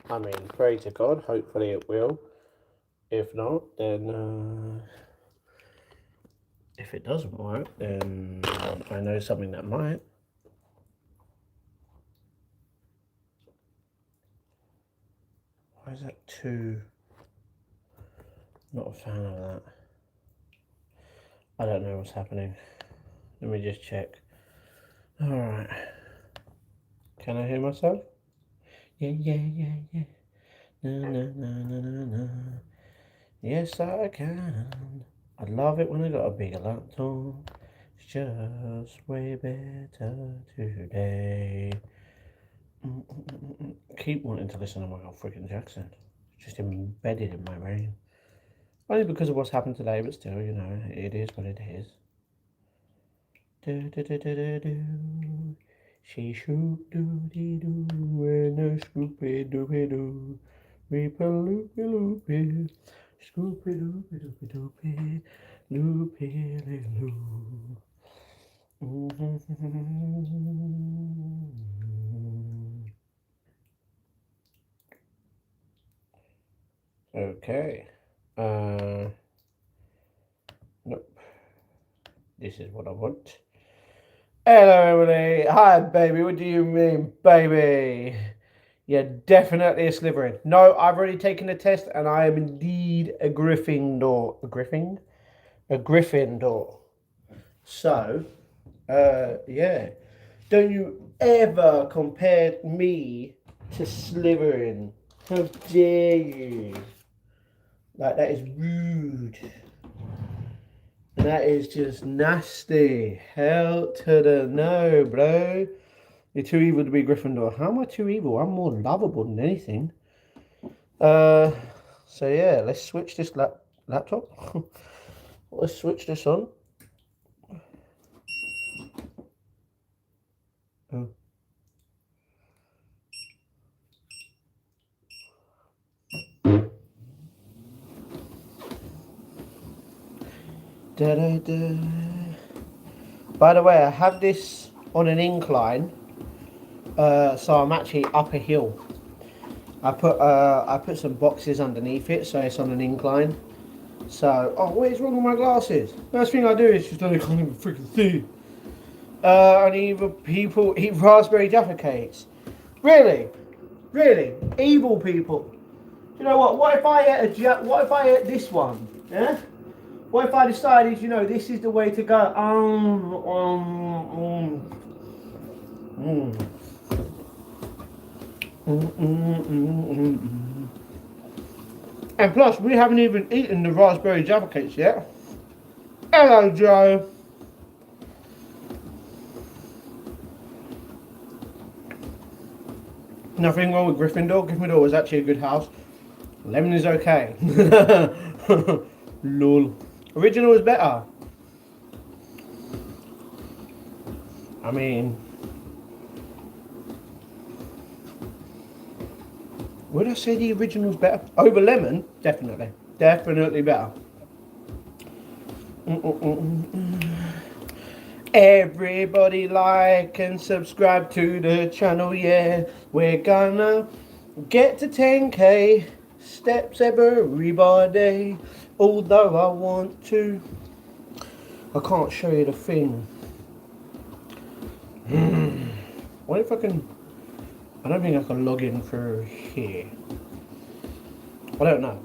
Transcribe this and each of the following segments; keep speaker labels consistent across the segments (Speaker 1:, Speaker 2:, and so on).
Speaker 1: I mean, pray to God. Hopefully it will. If not, then if it doesn't work, then I know something that might. Why is that too? Not a fan of that. I don't know what's happening. Let me just check. Alright. Can I hear myself? Yeah, yeah, yeah, yeah. Na, na, na, na, na, na. Yes, I can. I love it when I got a bigger laptop. It's just way better today. Keep wanting to listen to Michael freaking Jackson. It's just embedded in my brain. Only because of what's happened today, but still, you know, it is what it is. Do, do, do, do, do, do. She shoop doo dee doo and a scoopy doopy doo. Reap a loopy loopy. Scoopy doopy doopy doopy. Loopy loo. Okay. Nope. This is what I want. Hello, everybody. Hi, baby. What do you mean, baby? You're definitely a Slytherin. No, I've already taken the test, and I am indeed a Gryffindor. A Griffin? A Gryffindor. So, yeah. Don't you ever compare me to Slytherin. How dare you? Like, that is rude. That is just nasty. Hell to the no, bro. You're too evil to be Gryffindor. How am I too evil? I'm more lovable than anything. So yeah, let's switch this laptop. Let's switch this on. Oh. Da, da, da. By the way, I have this on an incline, so I'm actually up a hill. I put some boxes underneath it, so it's on an incline. So, oh, what is wrong with my glasses? First thing I do is just I can't even freaking see. And either people eat raspberry jaffa cakes. Really, really, evil people. You know what? What if I ate this one? Yeah. What if I decided, you know, this is the way to go? And plus, we haven't even eaten the raspberry jaffa cakes yet. Hello, Joe. Nothing wrong with Gryffindor. Gryffindor was actually a good house. Lemon is okay. Lol. Original is better. I mean, would I say the original's better? Over lemon? Definitely. Definitely better. Everybody like and subscribe to the channel, yeah. We're gonna get to 10k steps everybody. Although I want to, I can't show you the thing. What if I can? I don't think I can log in through here. I don't know.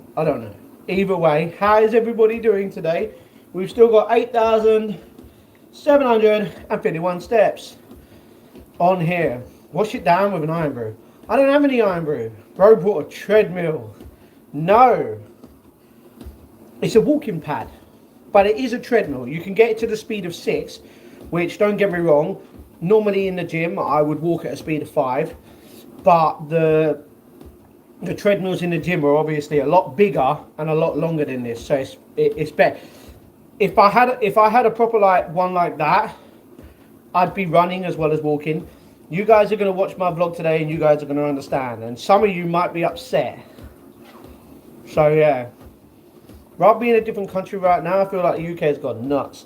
Speaker 1: Either way, how is everybody doing today? We've still got 8,751 steps on here. Wash it down with an iron brew. I don't have any iron brew. Bro bought a treadmill. No. It's a walking pad, but it is a treadmill. You can get it to the speed of 6, which, don't get me wrong, normally in the gym I would walk at a speed of 5, but the treadmills in the gym are obviously a lot bigger and a lot longer than this, so it's better. If I had a proper one like that, I'd be running as well as walking. You guys are going to watch my vlog today and you guys are going to understand, and some of you might be upset. So yeah. Rather be in a different country right now, I feel like the UK has gone nuts.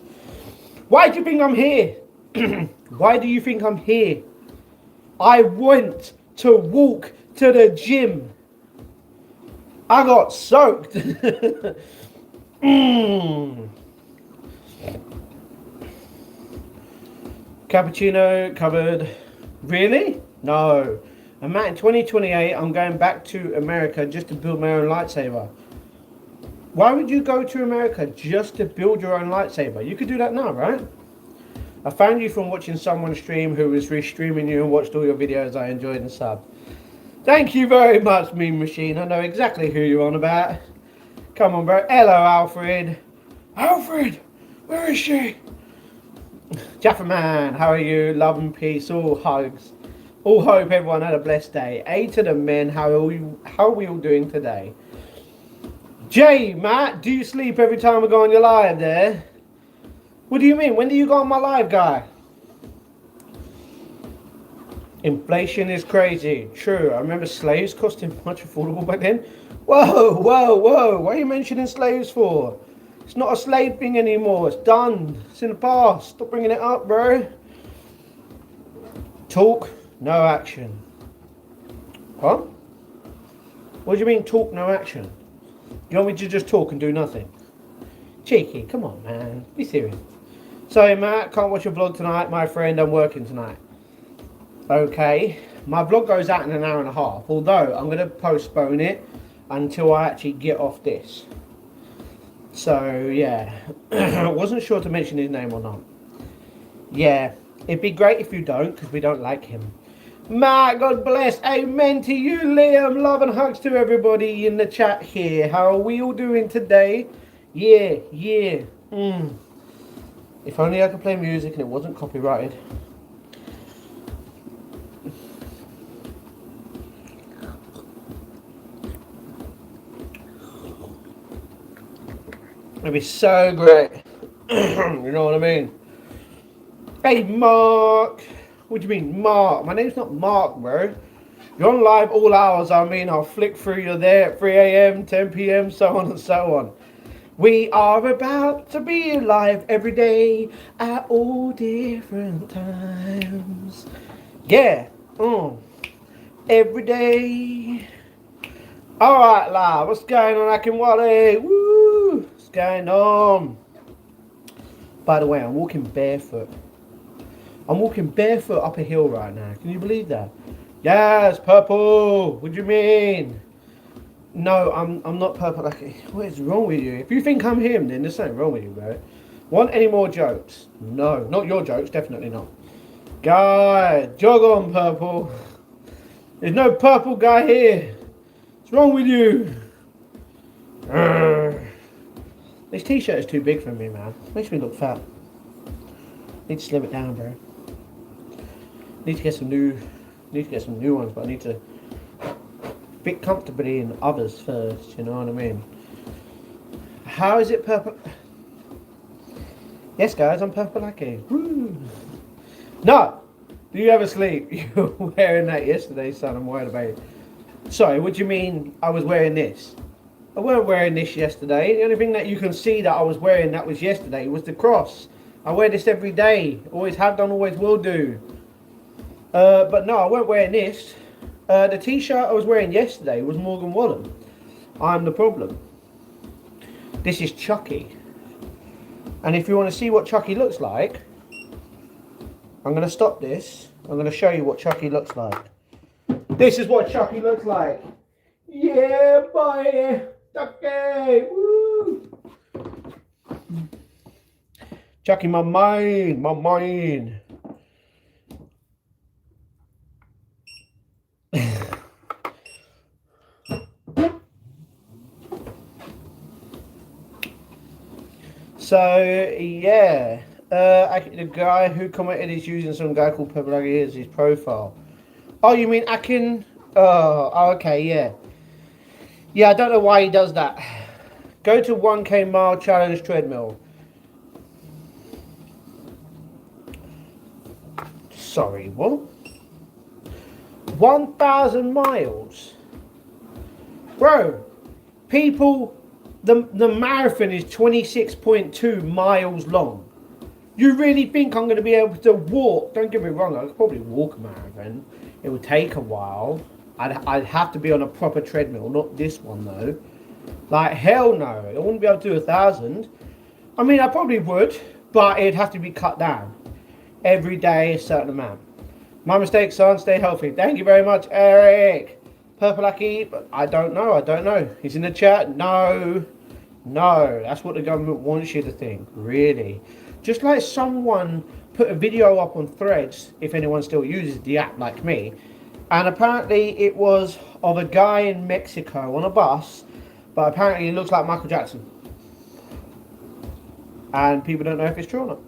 Speaker 1: Why do you think I'm here? Why do you think I'm here? I went to walk to the gym. I got soaked. Cappuccino covered. Really? No. And Matt, in 2028, I'm going back to America just to build my own lightsaber. Why would you go to America just to build your own lightsaber? You could do that now, right? I found you from watching someone stream who was restreaming you and watched all your videos I enjoyed and sub. Thank you very much, Mean Machine. I know exactly who you're on about. Come on, bro. Hello, Alfred. Alfred! Where is she? Jaffa Man, how are you? Love and peace, all hugs. All hope everyone had a blessed day. A to the men, how are we all doing today? Jay, Matt, do you sleep every time I go on your live there? What do you mean? When do you go on my live, guy? Inflation is crazy. True, I remember slaves costing much affordable back then. Whoa, whoa, whoa. What are you mentioning slaves for? It's not a slave thing anymore. It's done. It's in the past. Stop bringing it up, bro. Talk, no action. What? What do you mean talk, no action? You want me to just talk and do nothing? Cheeky, come on, man. Be serious. Sorry, Matt, can't watch your vlog tonight, my friend. I'm working tonight. Okay. My vlog goes out in an hour and a half, although I'm going to postpone it until I actually get off this. So, yeah. I wasn't sure to mention his name or not. Yeah. It'd be great if you don't, because we don't like him. Matt, God bless. Amen to you, Liam. Love and hugs to everybody in the chat here. How are we all doing today? Yeah, yeah. If only I could play music and it wasn't copyrighted. It'd be so great. You know what I mean? Hey, Mark. What do you mean, Mark? My name's not Mark, bro. You're on live all hours. I mean, I'll flick through. You're there at 3 a.m., 10 p.m., so on and so on. We are about to be live every day at all different times. Yeah. Every day. Alright, lad. What's going on, Akinwale? Woo! What's going on? By the way, I'm walking barefoot. I'm walking barefoot up a hill right now. Can you believe that? Yes, purple. What do you mean? No, I'm not purple. Like, what is wrong with you? If you think I'm him, then there's something wrong with you, bro. Want any more jokes? No, not your jokes. Definitely not. Guy, jog on, purple. There's no purple guy here. What's wrong with you? This t-shirt is too big for me, man. Makes me look fat. Need to slim it down, bro. Need to get some new ones, but I need to fit comfortably in others first. You know what I mean? How is it purple? Yes, guys, I'm purple lucky. Woo. No. Do you ever sleep? You were wearing that yesterday, son. I'm worried about it. Sorry, what do you mean I was wearing this? I weren't wearing this yesterday. The only thing that you can see that I was wearing that was yesterday was the cross. I wear this every day. Always have done, always will do. But no, I weren't wearing this. The t-shirt I was wearing yesterday was Morgan Wallen. I'm the problem. This is Chucky. And if you want to see what Chucky looks like, I'm going to stop this. I'm going to show you what Chucky looks like. This is what Chucky looks like. Yeah, boy. Chucky. Woo. Chucky, my mind. My mind. So, yeah. The guy who commented is using some guy called Pebblaggy as his profile. Oh, you mean Akin? Oh, okay, yeah. Yeah, I don't know why he does that. Go to 1K mile challenge treadmill. Sorry, what? 1,000 miles? Bro, people, the marathon is 26.2 miles long. You really think I'm going to be able to walk? Don't get me wrong, I could probably walk a marathon. It would take a while. I'd have to be on a proper treadmill, not this one though. Like hell no, I wouldn't be able to do 1,000. I mean, I probably would, but it'd have to be cut down every day a certain amount. My mistake, son. Stay healthy. Thank you very much, Eric. Purple Lucky, but I don't know. He's in the chat. No, that's what the government wants you to think. Really, just like someone put a video up on Threads, if anyone still uses the app like me, and apparently it was of a guy in Mexico on a bus, but apparently he looks like Michael Jackson, and people don't know if it's true or not.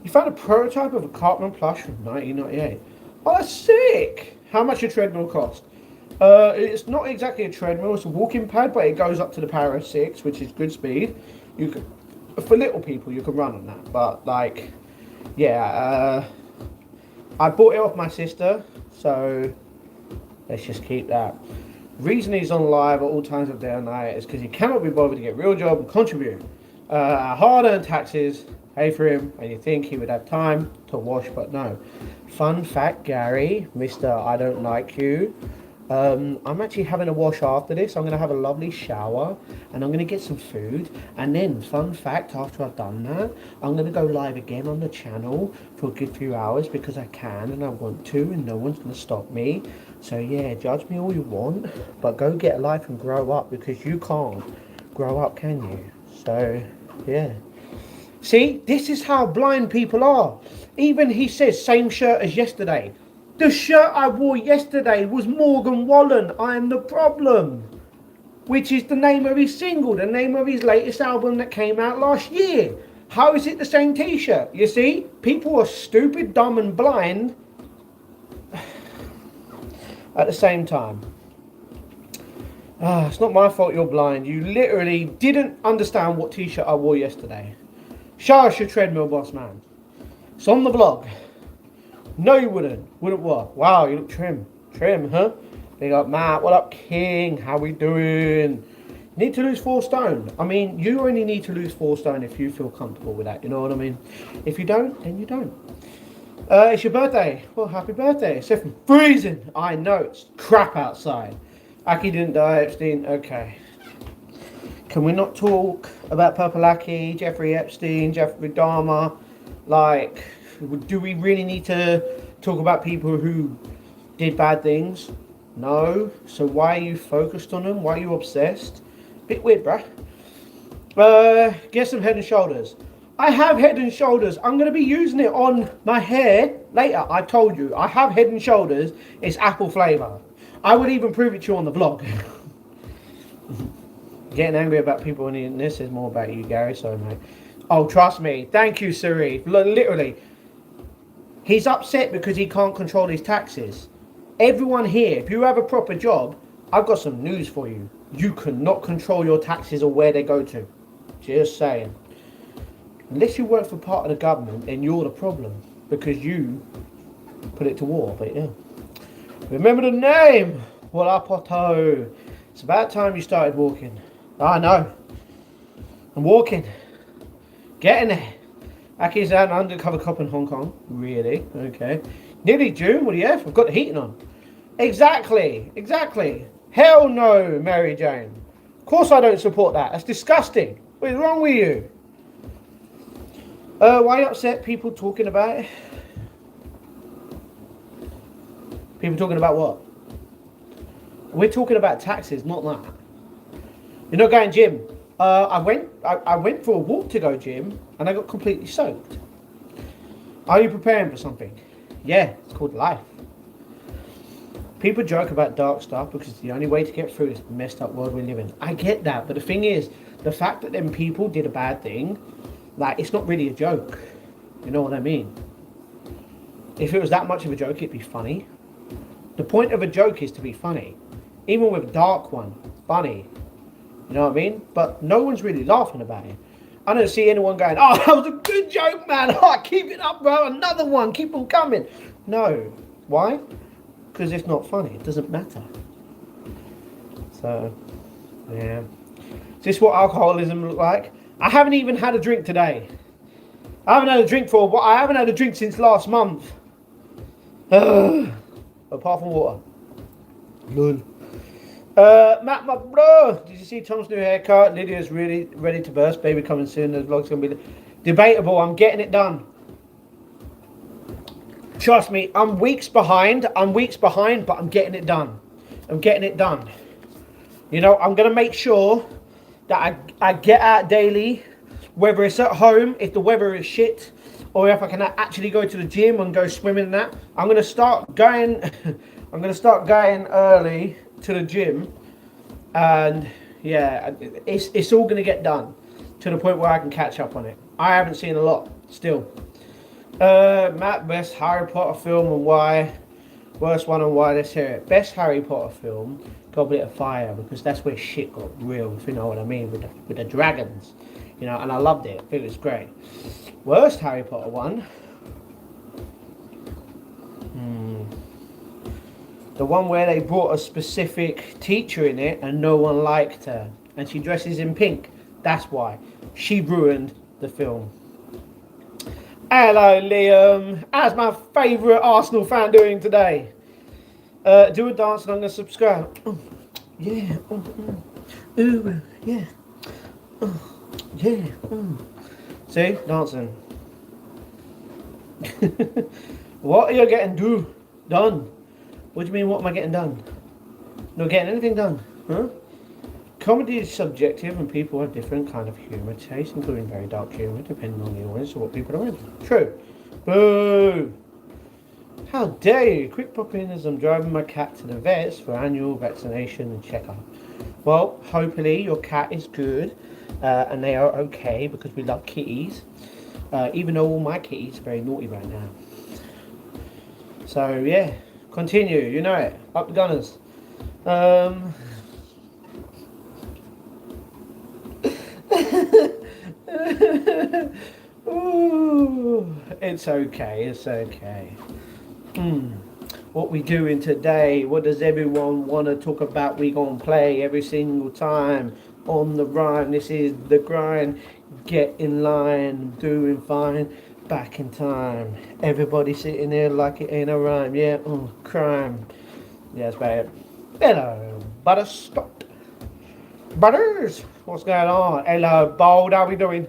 Speaker 1: You found a prototype of a Cartman plush from 1998. Oh, that's sick! How much a treadmill cost? It's not exactly a treadmill, it's a walking pad, but it goes up to the power of 6, which is good speed. You can, for little people, you can run on that, but like, yeah, I bought it off my sister, so let's just keep that. The reason he's on live at all times of day and night is because he cannot be bothered to get a real job and contribute. Hard-earned taxes pay for him, and you think he would have time to wash, but no. Fun fact, Gary, Mr. I don't like you. I'm actually having a wash after this. I'm going to have a lovely shower, and I'm going to get some food, and then, fun fact, after I've done that, I'm going to go live again on the channel for a good few hours because I can and I want to, and no one's going to stop me. So yeah, judge me all you want, but go get a life and grow up, because you can't grow up, can you? So yeah. See, this is how blind people are. Even he says, same shirt as yesterday. The shirt I wore yesterday was Morgan Wallen, I Am the Problem, which is the name of his single, the name of his latest album that came out last year. How is it the same t-shirt? You see, people are stupid, dumb and blind at the same time. It's not my fault you're blind. You literally didn't understand what t-shirt I wore yesterday. Show us your treadmill, boss man. It's on the vlog. No, you wouldn't. Wouldn't what? Wow, you look trim. Trim, huh? Big up, Matt. What up, King? How we doing? Need to lose 4 stone. I mean, you only need to lose 4 stone if you feel comfortable with that. You know what I mean? If you don't, then you don't. It's your birthday. Well, happy birthday. Except for freezing. I know, it's crap outside. Aki didn't die, Epstein. Okay. Can we not talk about Purple Aki, Jeffrey Epstein, Jeffrey Dahmer? Like, do we really need to talk about people who did bad things? No. So why are you focused on them? Why are you obsessed? Bit weird, bruh. Get some Head and Shoulders. I have Head and Shoulders. I'm going to be using it on my hair later. I told you. I have Head and Shoulders. It's apple flavour. I would even prove it to you on the vlog. Getting angry about people on this is more about you, Gary. Sorry, mate. Oh, trust me. Thank you, Siri. Literally. He's upset because he can't control his taxes. Everyone here, if you have a proper job, I've got some news for you. You cannot control your taxes or where they go to. Just saying. Unless you work for part of the government, then you're the problem. Because you put it to war. But yeah. Remember the name. What up, Otto? It's about time you started walking. I know. I'm walking. Getting there. Aki's an undercover cop in Hong Kong. Really? Okay. Nearly June? What do you have? I've got the heating on. Exactly. Exactly. Hell no, Mary Jane. Of course I don't support that. That's disgusting. What is wrong with you? Why are you upset? People talking about it? People talking about what? We're talking about taxes, not that. You're not going gym. I went for a walk to go gym and I got completely soaked. Are you preparing for something? Yeah, it's called life. People joke about dark stuff because it's the only way to get through this messed up world we live in. I get that, but the thing is, the fact that them people did a bad thing, like, it's not really a joke. You know what I mean? If it was that much of a joke, it'd be funny. The point of a joke is to be funny. Even with a dark one, funny. You know what I mean? But no one's really laughing about it. I don't see anyone going, oh, that was a good joke, man. Oh, keep it up, bro. Another one. Keep them coming. No. Why? Because it's not funny. It doesn't matter. So, yeah. Is this what alcoholism looks like? I haven't even had a drink today. I haven't had a drink since last month. Apart from water. Lol. Matt, my bro, did you see Tom's new haircut? Lydia's really ready to burst. Baby coming soon. The vlog's gonna be debatable. I'm getting it done. Trust me, I'm weeks behind. But I'm getting it done. I'm getting it done. You know, I'm gonna make sure that I get out daily, whether it's at home, if the weather is shit, or if I can actually go to the gym and go swimming and that. I'm gonna start going. I'm gonna start going early to the gym, and yeah, it's all gonna get done to the point where I can catch up on it. I haven't seen a lot still. Matt, best Harry Potter film and why? Worst one and why? Let's hear it. Best Harry Potter film, Goblet of Fire, because that's where shit got real, if you know what I mean, with the dragons, you know, and I loved it. It was great. Worst Harry Potter one. The one where they brought a specific teacher in it and no one liked her, and she dresses in pink. That's why. She ruined the film. Hello, Liam. How's my favourite Arsenal fan doing today? Do a dance and I'm going to subscribe. Oh, yeah. Ooh, yeah. Oh, yeah. See? Dancing. What are you getting done? What do you mean, what am I getting done? Not getting anything done. Huh? Comedy is subjective and people have different kind of humour taste, including very dark humour, depending on the audience or what people are into. True. Boo! How dare you? Quick pop in as I'm driving my cat to the vets for annual vaccination and checkup. Well, hopefully your cat is good and they are okay, because we love kitties. Even though all my kitties are very naughty right now. So yeah, continue, you know it. Up the Gunners. Ooh, it's okay. What we doing today? What does everyone want to talk about? We gonna play every single time on the rhyme. This is the grind. Get in line, doing fine. Back in time. Everybody sitting there like it ain't a rhyme. Yeah, crime. Yeah, that's about it. Hello, Butterscotch. Butters, what's going on? Hello, Bold. How we doing?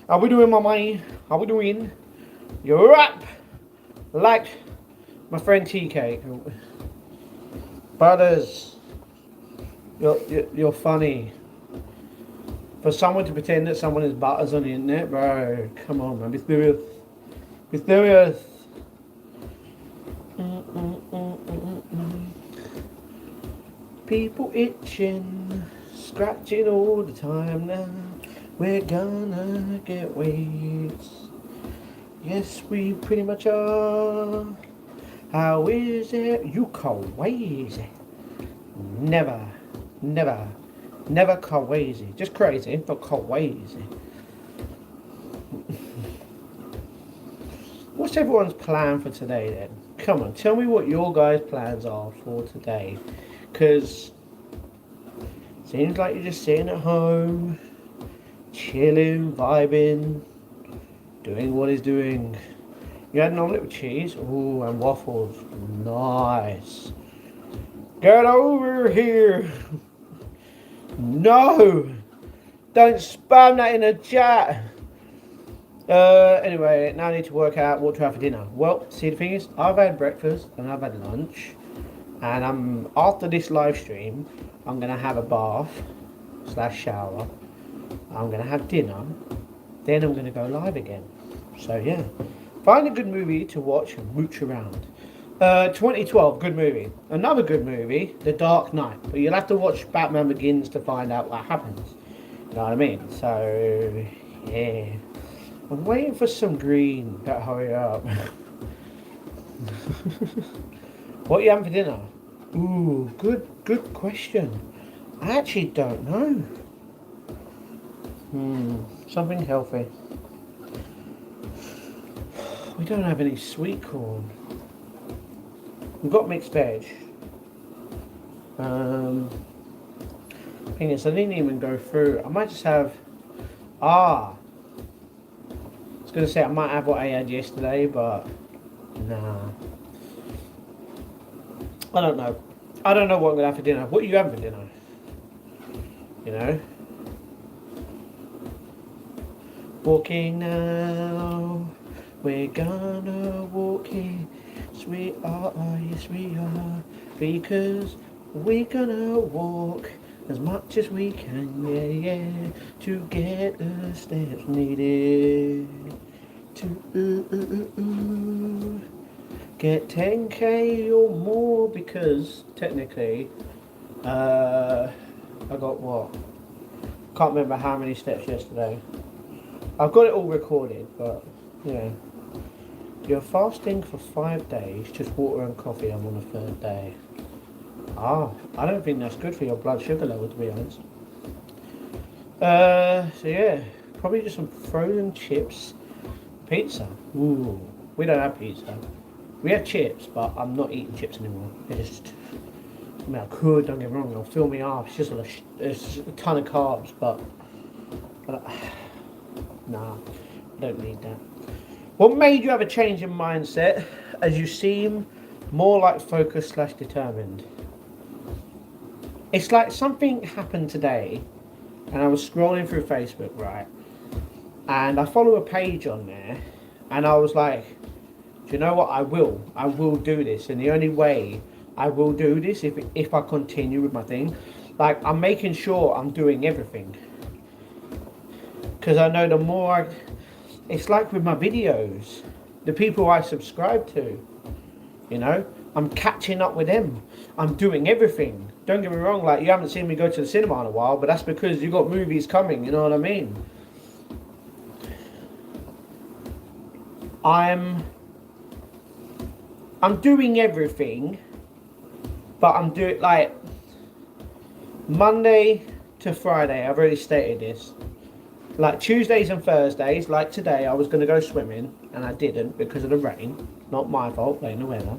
Speaker 1: How we doing, my money? How we doing? You're up, like my friend Tea Cake. Butters, you're funny. For someone to pretend that someone is Butters on the internet, bro, come on, man, be serious. Be serious. People itching, scratching all the time now. We're gonna get weights. Yes, we pretty much are. How is it? You crazy. Never crazy. Just crazy, not crazy. What's everyone's plan for today then? Come on, tell me what your guys' plans are for today. Because seems like you're just sitting at home, chilling, vibing, doing what he's doing. You had an omelette with cheese? Ooh, and waffles. Nice. Get over here. No. Don't spam that in the chat. Anyway, now I need to work out what to have for dinner. Well, see, the thing is, I've had breakfast and I've had lunch. And after this live stream, I'm going to have a bath / shower. I'm going to have dinner. Then I'm going to go live again. So yeah, find a good movie to watch and mooch around. 2012, good movie. Another good movie, The Dark Knight. But you'll have to watch Batman Begins to find out what happens. You know what I mean? So yeah, I'm waiting for some green. Better hurry up. What are you having for dinner? Ooh, good question. I actually don't know. Something healthy. We don't have any sweet corn. We've got mixed veg. Thing is, I didn't even go through. I might just have. I was gonna say I might have what I had yesterday, but nah. I don't know. I don't know what I'm going to have for dinner. What are you having for dinner? You know? Walking now, we're gonna walk here. Yes we are, because we're gonna walk as much as we can, yeah, to get the steps needed to get 10k or more, because technically I got what? Can't remember how many steps yesterday. I've got it all recorded, but yeah. You're fasting for 5 days, just water and coffee. I'm on the 3rd day. I don't think that's good for your blood sugar level, to be honest. So yeah, probably just some frozen chips, pizza. Ooh, we don't have pizza. We have chips, but I'm not eating chips anymore. It's just, I mean, I could, don't get me wrong, it'll fill me up. It's just it's a ton of carbs, but nah, I don't need that. What made you have a change in mindset as you seem more like focused / determined? It's like something happened today, and I was scrolling through Facebook, right? And I follow a page on there, and I was like, do you know what? I will do this. And the only way I will do this if I continue with my thing, like I'm making sure I'm doing everything. Because I know the more it's like with my videos, the people I subscribe to, you know, I'm catching up with them. I'm doing everything. Don't get me wrong, like you haven't seen me go to the cinema in a while, but that's because you got movies coming, you know what I mean? I'm doing everything, but I'm doing like Monday to Friday, I've already stated this. Like Tuesdays and Thursdays, like today, I was going to go swimming, and I didn't because of the rain. Not my fault, blame the weather.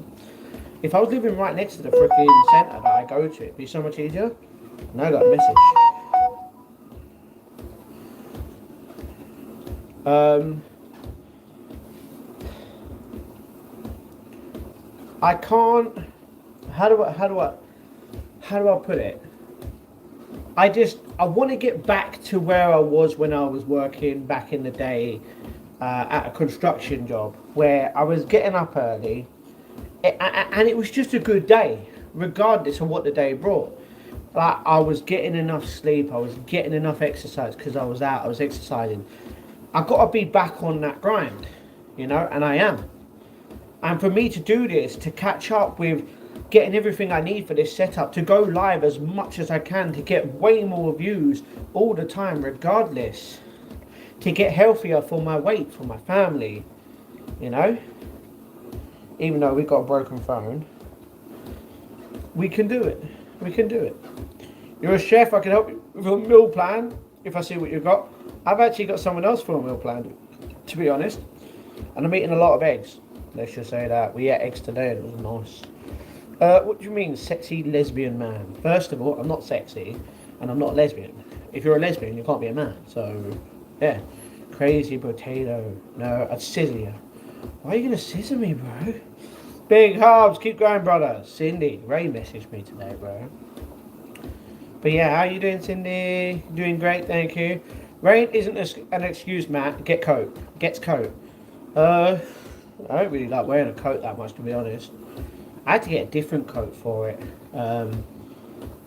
Speaker 1: If I was living right next to the freaking centre that I go to, it'd be so much easier. Now I got a message. I can't. How do I put it? I want to get back to where I was when I was working back in the day at a construction job, where I was getting up early, and it was just a good day, regardless of what the day brought. Like I was getting enough sleep, I was getting enough exercise because I was out, I was exercising. I've got to be back on that grind, you know, and I am. And for me to do this, to catch up with getting everything I need for this setup, to go live as much as I can, to get way more views all the time, regardless, to get healthier for my weight, for my family, you know, even though we've got a broken phone, we can do it. We can do it. You're a chef, I can help you with a meal plan if I see what you've got. I've actually got someone else for a meal plan, to be honest, and I'm eating a lot of eggs. Let's just say that. We ate eggs today and it was nice. What do you mean, sexy lesbian man? First of all, I'm not sexy, and I'm not lesbian. If you're a lesbian, you can't be a man. So, yeah. Crazy potato. No, I'd scissor you. Why are you going to scissor me, bro? Big Harbs, keep going, brother. Cindy, Ray messaged me today, bro. But yeah, how you doing, Cindy? Doing great, thank you. Rain isn't an excuse, Matt. Gets coat. I don't really like wearing a coat that much, to be honest. I had to get a different coat for it.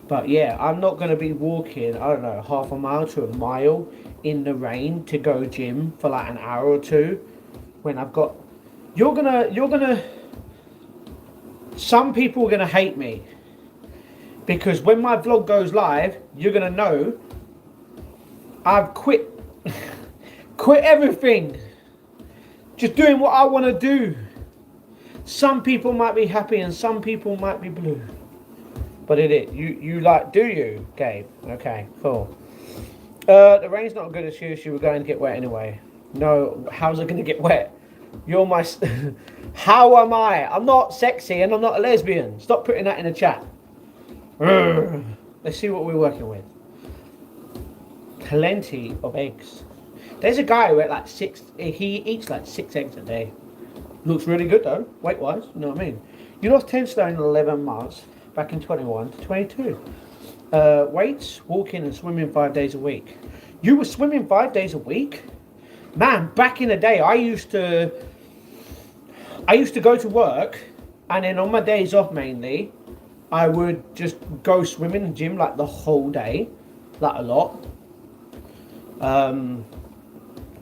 Speaker 1: But yeah, I'm not going to be walking, I don't know, half a mile to a mile in the rain to go gym for like an hour or two when I've got... You're gonna... Some people are going to hate me. Because when my vlog goes live, you're going to know I've quit everything. Just doing what I want to do. Some people might be happy and some people might be blue. But it is. You like, do you, Gabe? Okay, cool. The rain's not a good excuse. You were going to get wet anyway. No, how's it going to get wet? You're my... How am I? I'm not sexy and I'm not a lesbian. Stop putting that in the chat. Let's see what we're working with. Plenty of eggs. There's a guy who ate like he eats like 6 eggs a day. Looks really good though, weight wise, you know what I mean? You lost 10 stone in 11 months. back in 21 to 22. Weights, walking and swimming 5 days a week. You were swimming 5 days a week? Man, back in the day, I used to go to work, and then on my days off mainly, I would just go swimming in the gym like the whole day, like a lot.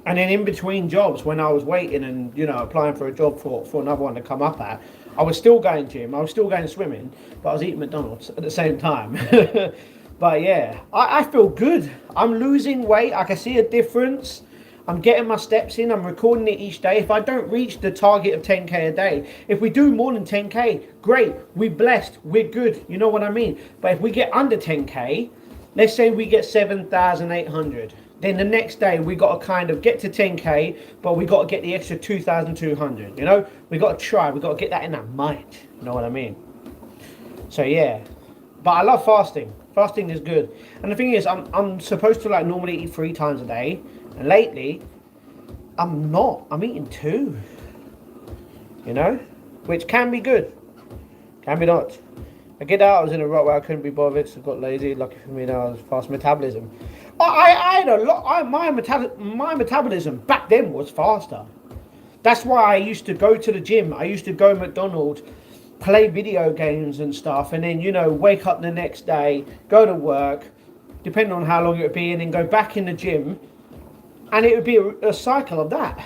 Speaker 1: And then in between jobs, when I was waiting and, you know, applying for a job for another one to come up at, I was still going gym, I was still going swimming, but I was eating McDonald's at the same time. But yeah, I feel good. I'm losing weight. I can see a difference. I'm getting my steps in. I'm recording it each day. If I don't reach the target of 10k a day, if we do more than 10k, great. We're blessed. We're good. You know what I mean? But if we get under 10k, let's say we get 7,800. Then the next day we got to kind of get to 10k, but we got to get the extra 2,200. You know, we got to try. We got to get that in our mind. You know what I mean? So yeah, but I love fasting. Fasting is good. And the thing is, I'm supposed to like normally eat 3 times a day, and lately I'm not. I'm eating 2. You know, which can be good, can be not. I get out. I was in a rut where I couldn't be bothered, so I got lazy. Lucky for me, now I was fast metabolism. I had a lot. My metabolism back then was faster. That's why I used to go to the gym. I used to go to McDonald's, play video games and stuff, and then, you know, wake up the next day, go to work, depending on how long it would be, and then go back in the gym, and it would be a cycle of that.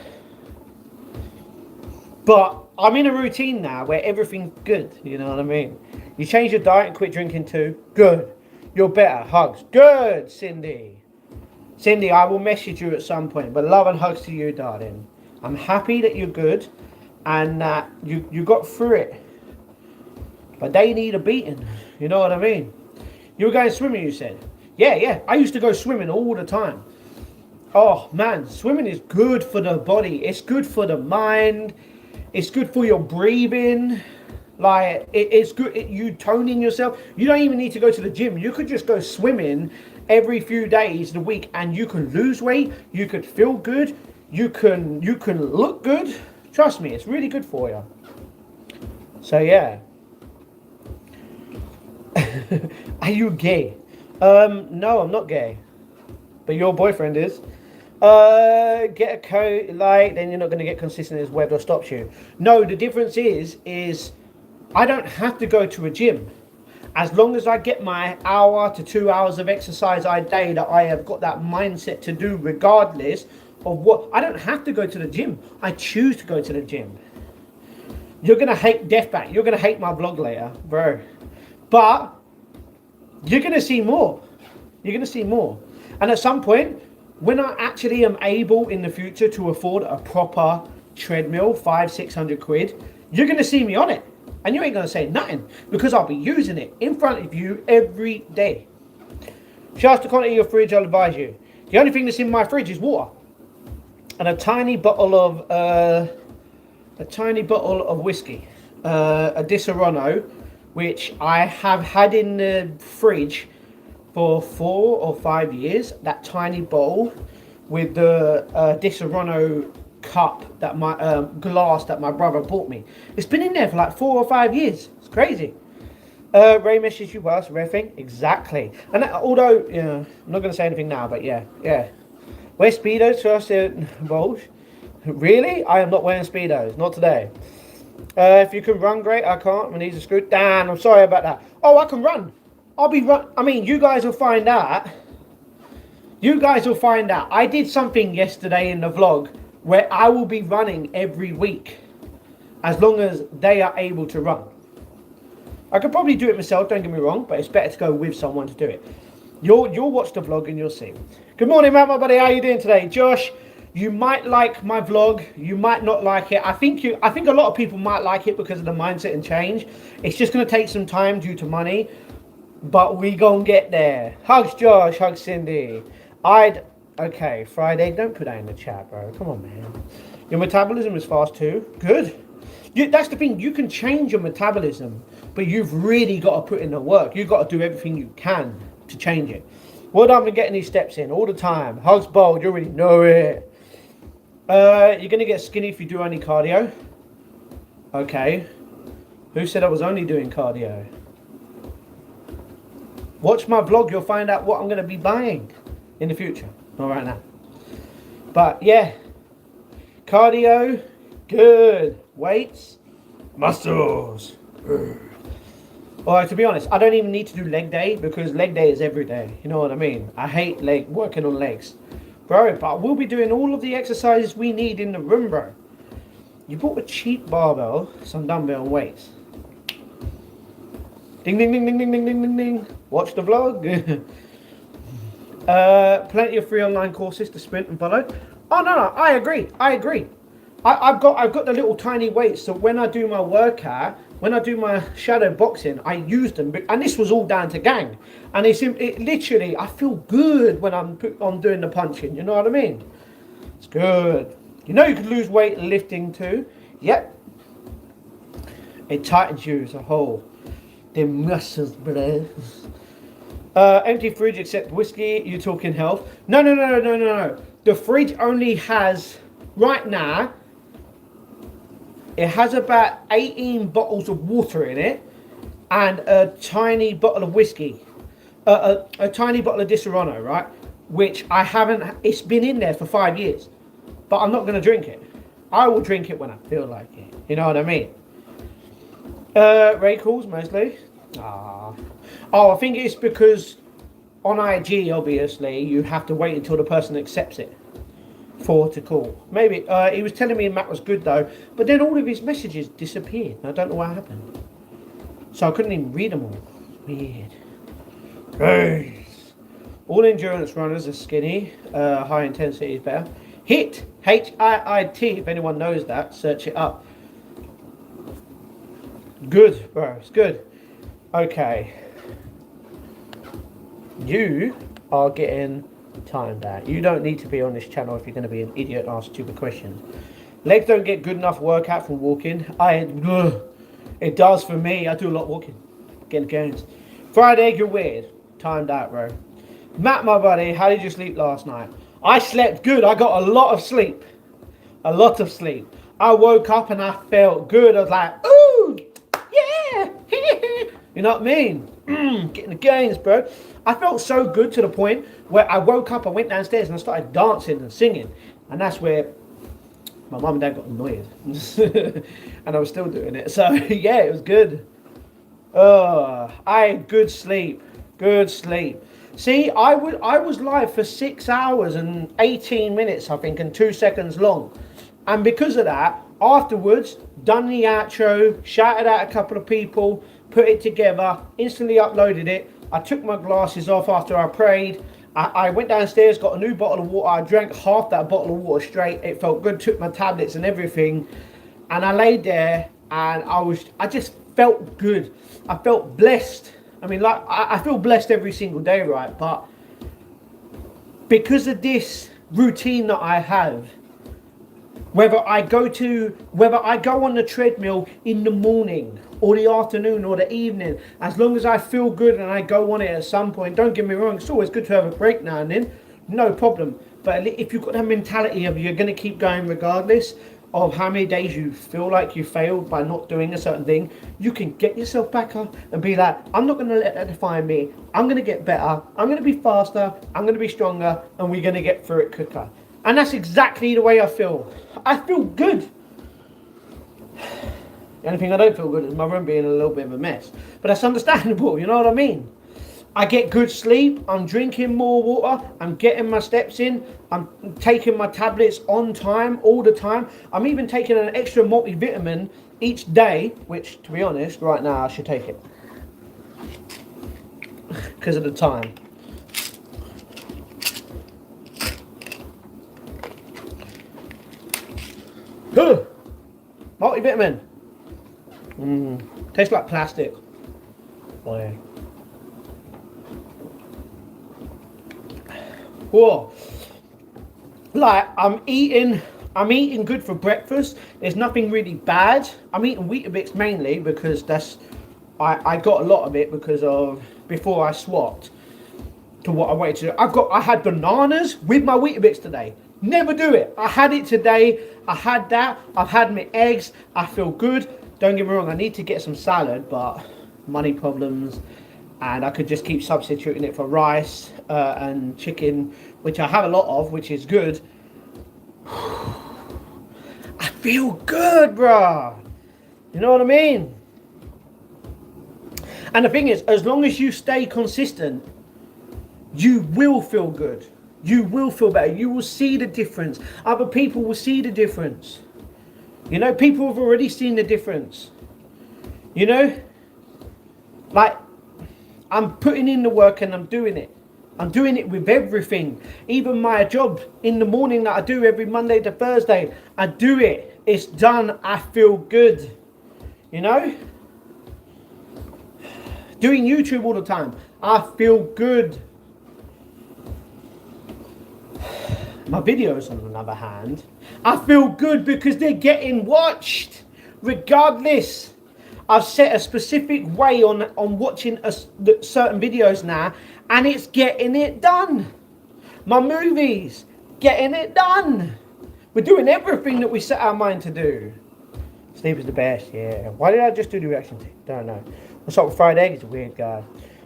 Speaker 1: But I'm in a routine now where everything's good. You know what I mean? You change your diet and quit drinking too. Good. You're better. Hugs. Good, Cindy. Cindy, I will message you at some point, but love and hugs to you, darling. I'm happy that you're good and that you got through it. But they need a beating. You know what I mean? You were going swimming, you said. Yeah. I used to go swimming all the time. Oh, man. Swimming is good for the body. It's good for the mind. It's good for your breathing. Like, it's good. You toning yourself. You don't even need to go to the gym. You could just go swimming every few days of the week and you can lose weight. You could feel good. You can look good. Trust me, it's really good for you. So, yeah. Are you gay? No, I'm not gay. But your boyfriend is. Get a coat, like, then you're not going to get consistent as weather stops you. No, the difference is I don't have to go to a gym. As long as I get my hour to 2 hours of exercise a day that I have got that mindset to do regardless of what, I don't have to go to the gym. I choose to go to the gym. You're going to hate Deathback. You're going to hate my vlog later, bro. But you're going to see more. You're going to see more. And at some point, when I actually am able in the future to afford a proper treadmill, 500-600 quid, you're going to see me on it. And you ain't going to say nothing because I'll be using it in front of you every day. Shouts to quantity of your fridge, I'll advise you. The only thing that's in my fridge is water. And a tiny bottle of whiskey. A Disaronno, which I have had in the fridge for 4 or 5 years. That tiny bowl with the Disaronno cup, that my glass that my brother bought me. It's been in there for like 4 or 5 years. It's crazy. Ray messaged you once, rare thing. Exactly. And that, although, yeah, I'm not going to say anything now, but yeah. Wear Speedos first, Bulge. Really? I am not wearing Speedos. Not today. If you can run, great. I can't. My knees are screwed. Damn, I'm sorry about that. Oh, I can run. I'll be run. I mean, you guys will find out. You guys will find out. I did something yesterday in the vlog where I will be running every week as long as they are able to run. I could probably do it myself, don't get me wrong, but it's better to go with someone to do it. You'll watch the vlog and you'll see. Good morning, Matt, my buddy. How you doing today? Josh, you might like my vlog. You might not like it. I think a lot of people might like it because of the mindset and change. It's just going to take some time due to money, but we gonna get there. Hugs, Josh. Hugs, Cindy. Okay, Friday. Don't put that in the chat, bro. Come on, man. Your metabolism is fast too. Good. That's the thing. You can change your metabolism, but you've really got to put in the work. You've got to do everything you can to change it. Well done for getting these steps in all the time. Hugs, bold. You already know it. You're going to get skinny if you do only cardio. Okay. Who said I was only doing cardio? Watch my vlog, you'll find out what I'm going to be buying in the future. Not right now. But yeah, cardio, good. Weights, muscles. Well, to be honest, I don't even need to do leg day because leg day is every day. You know what I mean? I hate working on legs. Bro, but we'll be doing all of the exercises we need in the room, bro. You bought a cheap barbell, some dumbbell and weights. Ding, ding, ding, ding, ding, ding, ding, ding, ding. Watch the vlog. Plenty of free online courses to sprint and follow. Oh, no, I agree. I've got the little tiny weights, so when I do my workout, when I do my shadow boxing, I use them, and this was all down to gang. And it literally, I feel good when I'm doing the punching. You know what I mean? It's good. You know you can lose weight lifting too. Yep. It tightens you as a whole. The muscles, bro. Empty fridge except whiskey. You talking health? No. The fridge only has right now. It has about 18 bottles of water in it and a tiny bottle of whiskey. A tiny bottle of Disaronno, right? Which I haven't, it's been in there for 5 years. But I'm not going to drink it. I will drink it when I feel like it. You know what I mean? Ray calls mostly. Oh, I think it's because on IG, obviously, you have to wait until the person accepts it for to call. Maybe he was telling me Matt was good though, but then all of his messages disappeared. I don't know what happened, so I couldn't even read them all. Weird. All endurance runners are skinny. High intensity is better. HIIT, H-I-I-T. If anyone knows that, search it up. Good, bro. It's good. Okay. You are getting timed out. You don't need to be on this channel if you're going to be an idiot and ask stupid questions. Legs don't get good enough workout from walking. It does for me. I do a lot of walking. Getting gains. Fried egg, you're weird. Timed out, bro. Matt, my buddy, how did you sleep last night? I slept good. I got a lot of sleep. A lot of sleep. I woke up and I felt good. I was like, ooh, yeah. You know what I mean? Getting the gains, bro. I felt so good to the point where I woke up, I went downstairs and I started dancing and singing. And that's where my mum and dad got annoyed. And I was still doing it. So, yeah, it was good. I had good sleep. Good sleep. See, I was live for 6 hours and 18 minutes, I think, and 2 seconds long. And because of that, afterwards, done the outro, shouted out a couple of people, put it together, instantly uploaded it. I took my glasses off after I prayed. I went downstairs, got a new bottle of water. I drank half that bottle of water straight. It felt good, took my tablets and everything. And I laid there and I just felt good. I felt blessed. I mean, like, I feel blessed every single day, right? But because of this routine that I have, whether I go on the treadmill in the morning or the afternoon or the evening, as long as I feel good and I go on it at some point, don't get me wrong, it's always good to have a break now and then, no problem. But if you've got that mentality of you're going to keep going regardless of how many days you feel like you failed by not doing a certain thing, you can get yourself back up and be like, I'm not going to let that define me. I'm going to get better. I'm going to be faster. I'm going to be stronger, and we're going to get through it quicker. And that's exactly the way I feel. I feel good. The only thing I don't feel good is my room being a little bit of a mess. But that's understandable, you know what I mean? I get good sleep, I'm drinking more water, I'm getting my steps in, I'm taking my tablets on time, all the time. I'm even taking an extra multivitamin each day, which, to be honest, right now I should take it. Because of the time. Multivitamin. Tastes like plastic. Boy. Whoa. Like, I'm eating good for breakfast. There's nothing really bad. I'm eating Weetabix mainly because I got a lot of it because of before I swapped to what I wanted to do. I had bananas with my Weetabix today. Never do it. I had it today. I had that. I've had my eggs. I feel good. Don't get me wrong, I need to get some salad, but money problems and I could just keep substituting it for rice and chicken, which I have a lot of, which is good. I feel good, bruh. You know what I mean? And the thing is, as long as you stay consistent, you will feel good. You will feel better. You will see the difference. Other people will see the difference. You know, people have already seen the difference. You know? Like, I'm putting in the work and I'm doing it. I'm doing it with everything. Even my job in the morning that I do every Monday to Thursday, I do it. It's done. I feel good. You know? Doing YouTube all the time, I feel good. My videos, on the other hand, I feel good because they're getting watched. Regardless, I've set a specific way on watching certain videos now, and it's getting it done. My movies, getting it done. We're doing everything that we set our mind to do. Sleep is the best, yeah. Why did I just do the reaction thing? Don't know. What's up with fried egg? He's a weird guy.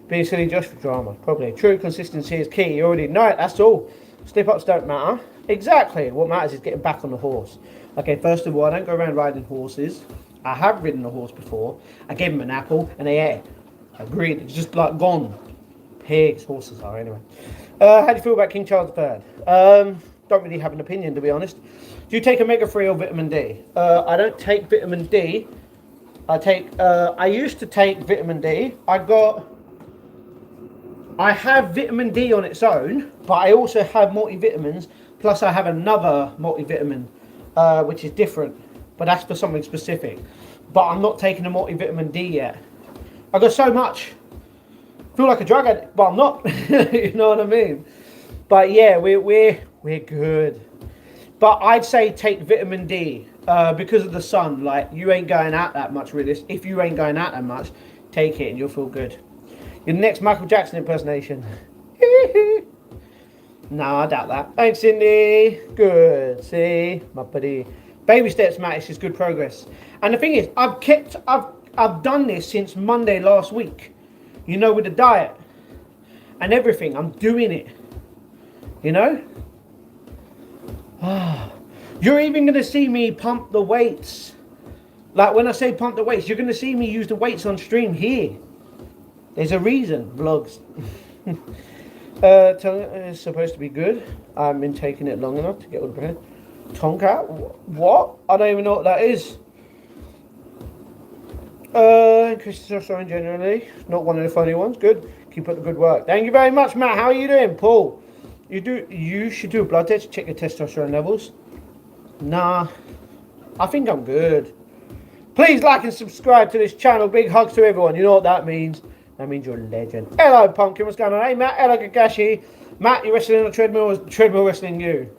Speaker 1: Being silly just for drama. Probably. True consistency is key. You already know it, that's all. Slip-ups don't matter. Exactly. What matters is getting back on the horse. Okay, first of all, I don't go around riding horses. I have ridden a horse before. I gave him an apple and they ate. Agreed. It's just like gone. Pigs, horses are anyway. How do you feel about King Charles III? Don't really have an opinion, to be honest. Do you take omega-3 or vitamin D? I don't take vitamin D. I used to take vitamin D. I have vitamin D on its own, but I also have multivitamins, plus I have another multivitamin, which is different, but that's for something specific. But I'm not taking a multivitamin D yet. I got so much. I feel like a drug addict, but I'm not. You know what I mean? But yeah, we're good. But I'd say take vitamin D because of the sun. Like, you ain't going out that much with this. If you ain't going out that much, take it and you'll feel good. Your next Michael Jackson impersonation. No, I doubt that. Thanks, Cindy. Good. See, my buddy. Baby steps, Matt. It's just good progress. And the thing is, I've done this since Monday last week. You know, with the diet and everything. I'm doing it. You know? You're even going to see me pump the weights. Like, when I say pump the weights, you're going to see me use the weights on stream here. There's a reason. Vlogs. Tongue is supposed to be good. I've been taking it long enough to get all the bread. Tonka? What? I don't even know what that is. Increased testosterone generally. Not one of the funny ones. Good. Keep up the good work. Thank you very much, Matt. How are you doing? Paul? You should do a blood test to check your testosterone levels. Nah. I think I'm good. Please like and subscribe to this channel. Big hugs to everyone. You know what that means. That means you're a legend. Hello, Pumpkin. What's going on? Hey, Matt. Hello, Kakashi. Matt, you wrestling on the treadmill or is the treadmill wrestling you?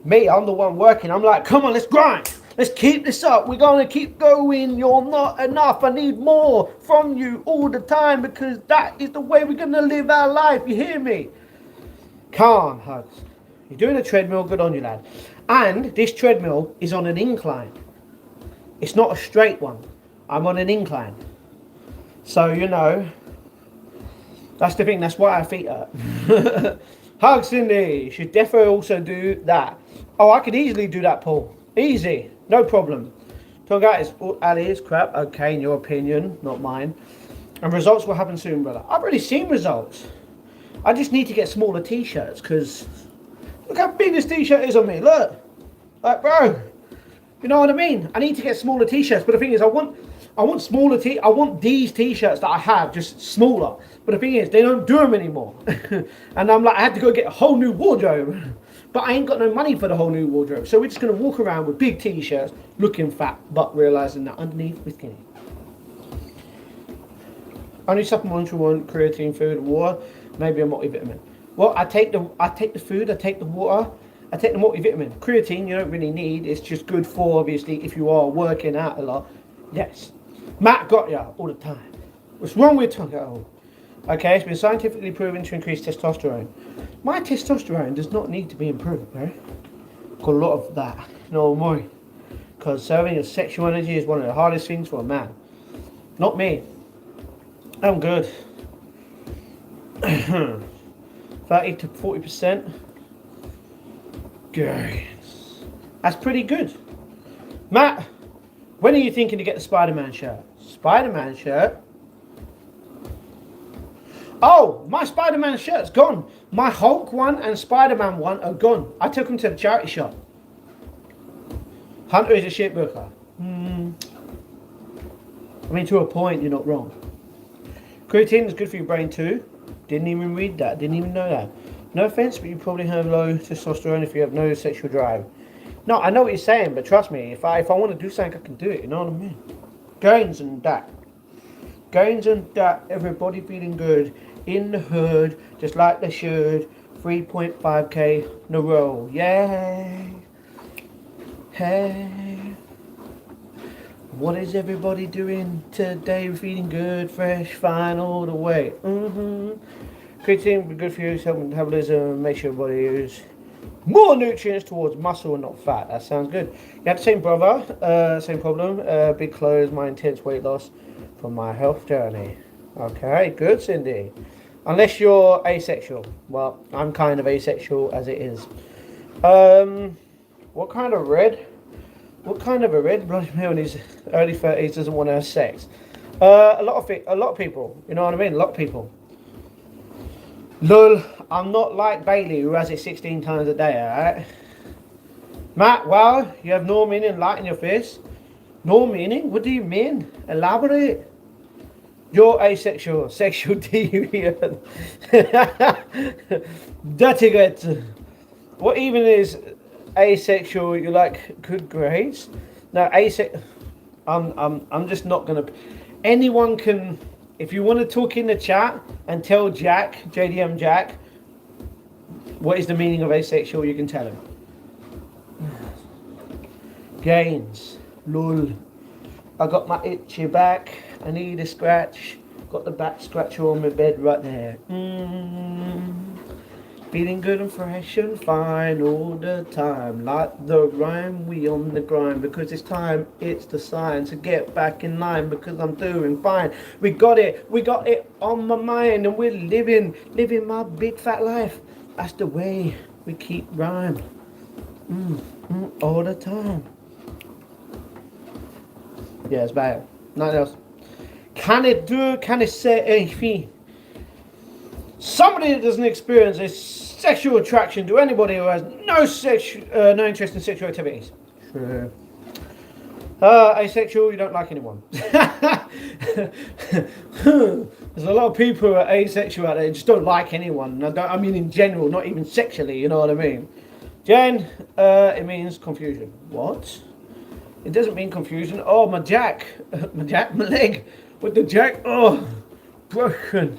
Speaker 1: Me, I'm the one working. I'm like, come on, let's grind. Let's keep this up. We're going to keep going. You're not enough. I need more from you all the time because that is the way we're going to live our life. You hear me? Calm, hugs. You're doing a treadmill. Good on you, lad. And this treadmill is on an incline. It's not a straight one. I'm on an incline. So, you know, that's the thing. That's why our feet hurt. Hugs, Cindy. You should definitely also do that. Oh, I could easily do that, Paul. Easy. No problem. Tonga is Ali is crap. Okay, in your opinion, not mine. And results will happen soon, brother. I've already seen results. I just need to get smaller t-shirts because look how big this t-shirt is on me. Look. Like, bro. You know what I mean? I need to get smaller t-shirts. But the thing is, I want smaller I want these t-shirts that I have just smaller. But the thing is, they don't do them anymore. And I'm like, I had to go get a whole new wardrobe. But I ain't got no money for the whole new wardrobe. So we're just going to walk around with big t-shirts, looking fat, but realising that underneath we're skinny. Only supplements we want: creatine, food, water, maybe a multivitamin. Well, I take the food, I take the water, I take the multivitamin. Creatine you don't really need. It's just good for, obviously, if you are working out a lot. Yes. Matt got ya all the time. What's wrong with tongue? Oh. Okay, it's been scientifically proven to increase testosterone. My testosterone does not need to be improved, bro. Got a lot of that. No more. Conserving your sexual energy is one of the hardest things for a man. Not me. I'm good. 30 to 40%. Good. That's pretty good. Matt, when are you thinking to get the Spider-Man shirt? Spider-Man shirt? Oh, my Spider-Man shirt's gone. My Hulk one and Spider-Man one are gone. I took them to the charity shop. Hunter is a shit booker. I mean, to a point, you're not wrong. Creatine is good for your brain too. Didn't even read that. Didn't even know that. No offense, but you probably have low testosterone if you have no sexual drive. No, I know what you're saying, but trust me, if I want to do something, I can do it. You know what I mean? Gains and that. Gains and that. Everybody feeling good in the hood, just like they should. 3.5k in a row. Yay! Hey. What is everybody doing today? Feeling good, fresh, fine, all the way. Creatine will be good for you, help metabolism, make sure your body use more nutrients towards muscle and not fat. That sounds good. You have the same brother, same problem. Big clothes, my intense weight loss from my health journey. Okay, good, Cindy. Unless you're asexual. Well, I'm kind of asexual as it is. What kind of red? What kind of a red blooded male in his early 30s doesn't want to have sex? A lot of people. You know what I mean? A lot of people. Lol, I'm not like Bailey who has it 16 times a day, alright? Matt, wow, you have no meaning light in your face. No meaning? What do you mean? Elaborate. You're asexual, sexual deviant. Dirty good. What even is asexual? You like good grades? No, I'm just not gonna. Anyone can. If you want to talk in the chat and tell Jack, JDM Jack, what is the meaning of asexual, you can tell him. Gains. Lol. I got my itchy back. I need a scratch. Got the back scratcher on my bed right there. Feeling good and fresh and fine all the time. Like the rhyme, we on the grind. Because it's time, it's the sign to get back in line. Because I'm doing fine. We got it on my mind. And we're living my big fat life. That's the way we keep rhyme. All the time. Yeah, it's bad. Nothing else. Can it say anything? Somebody that doesn't experience a sexual attraction to anybody who has no interest in sexual activities. True. Asexual, you don't like anyone. There's a lot of people who are asexual out there who just don't like anyone. I mean in general, not even sexually, you know what I mean? Jen, it means confusion. What? It doesn't mean confusion. Oh, my leg. With the jack, oh, broken.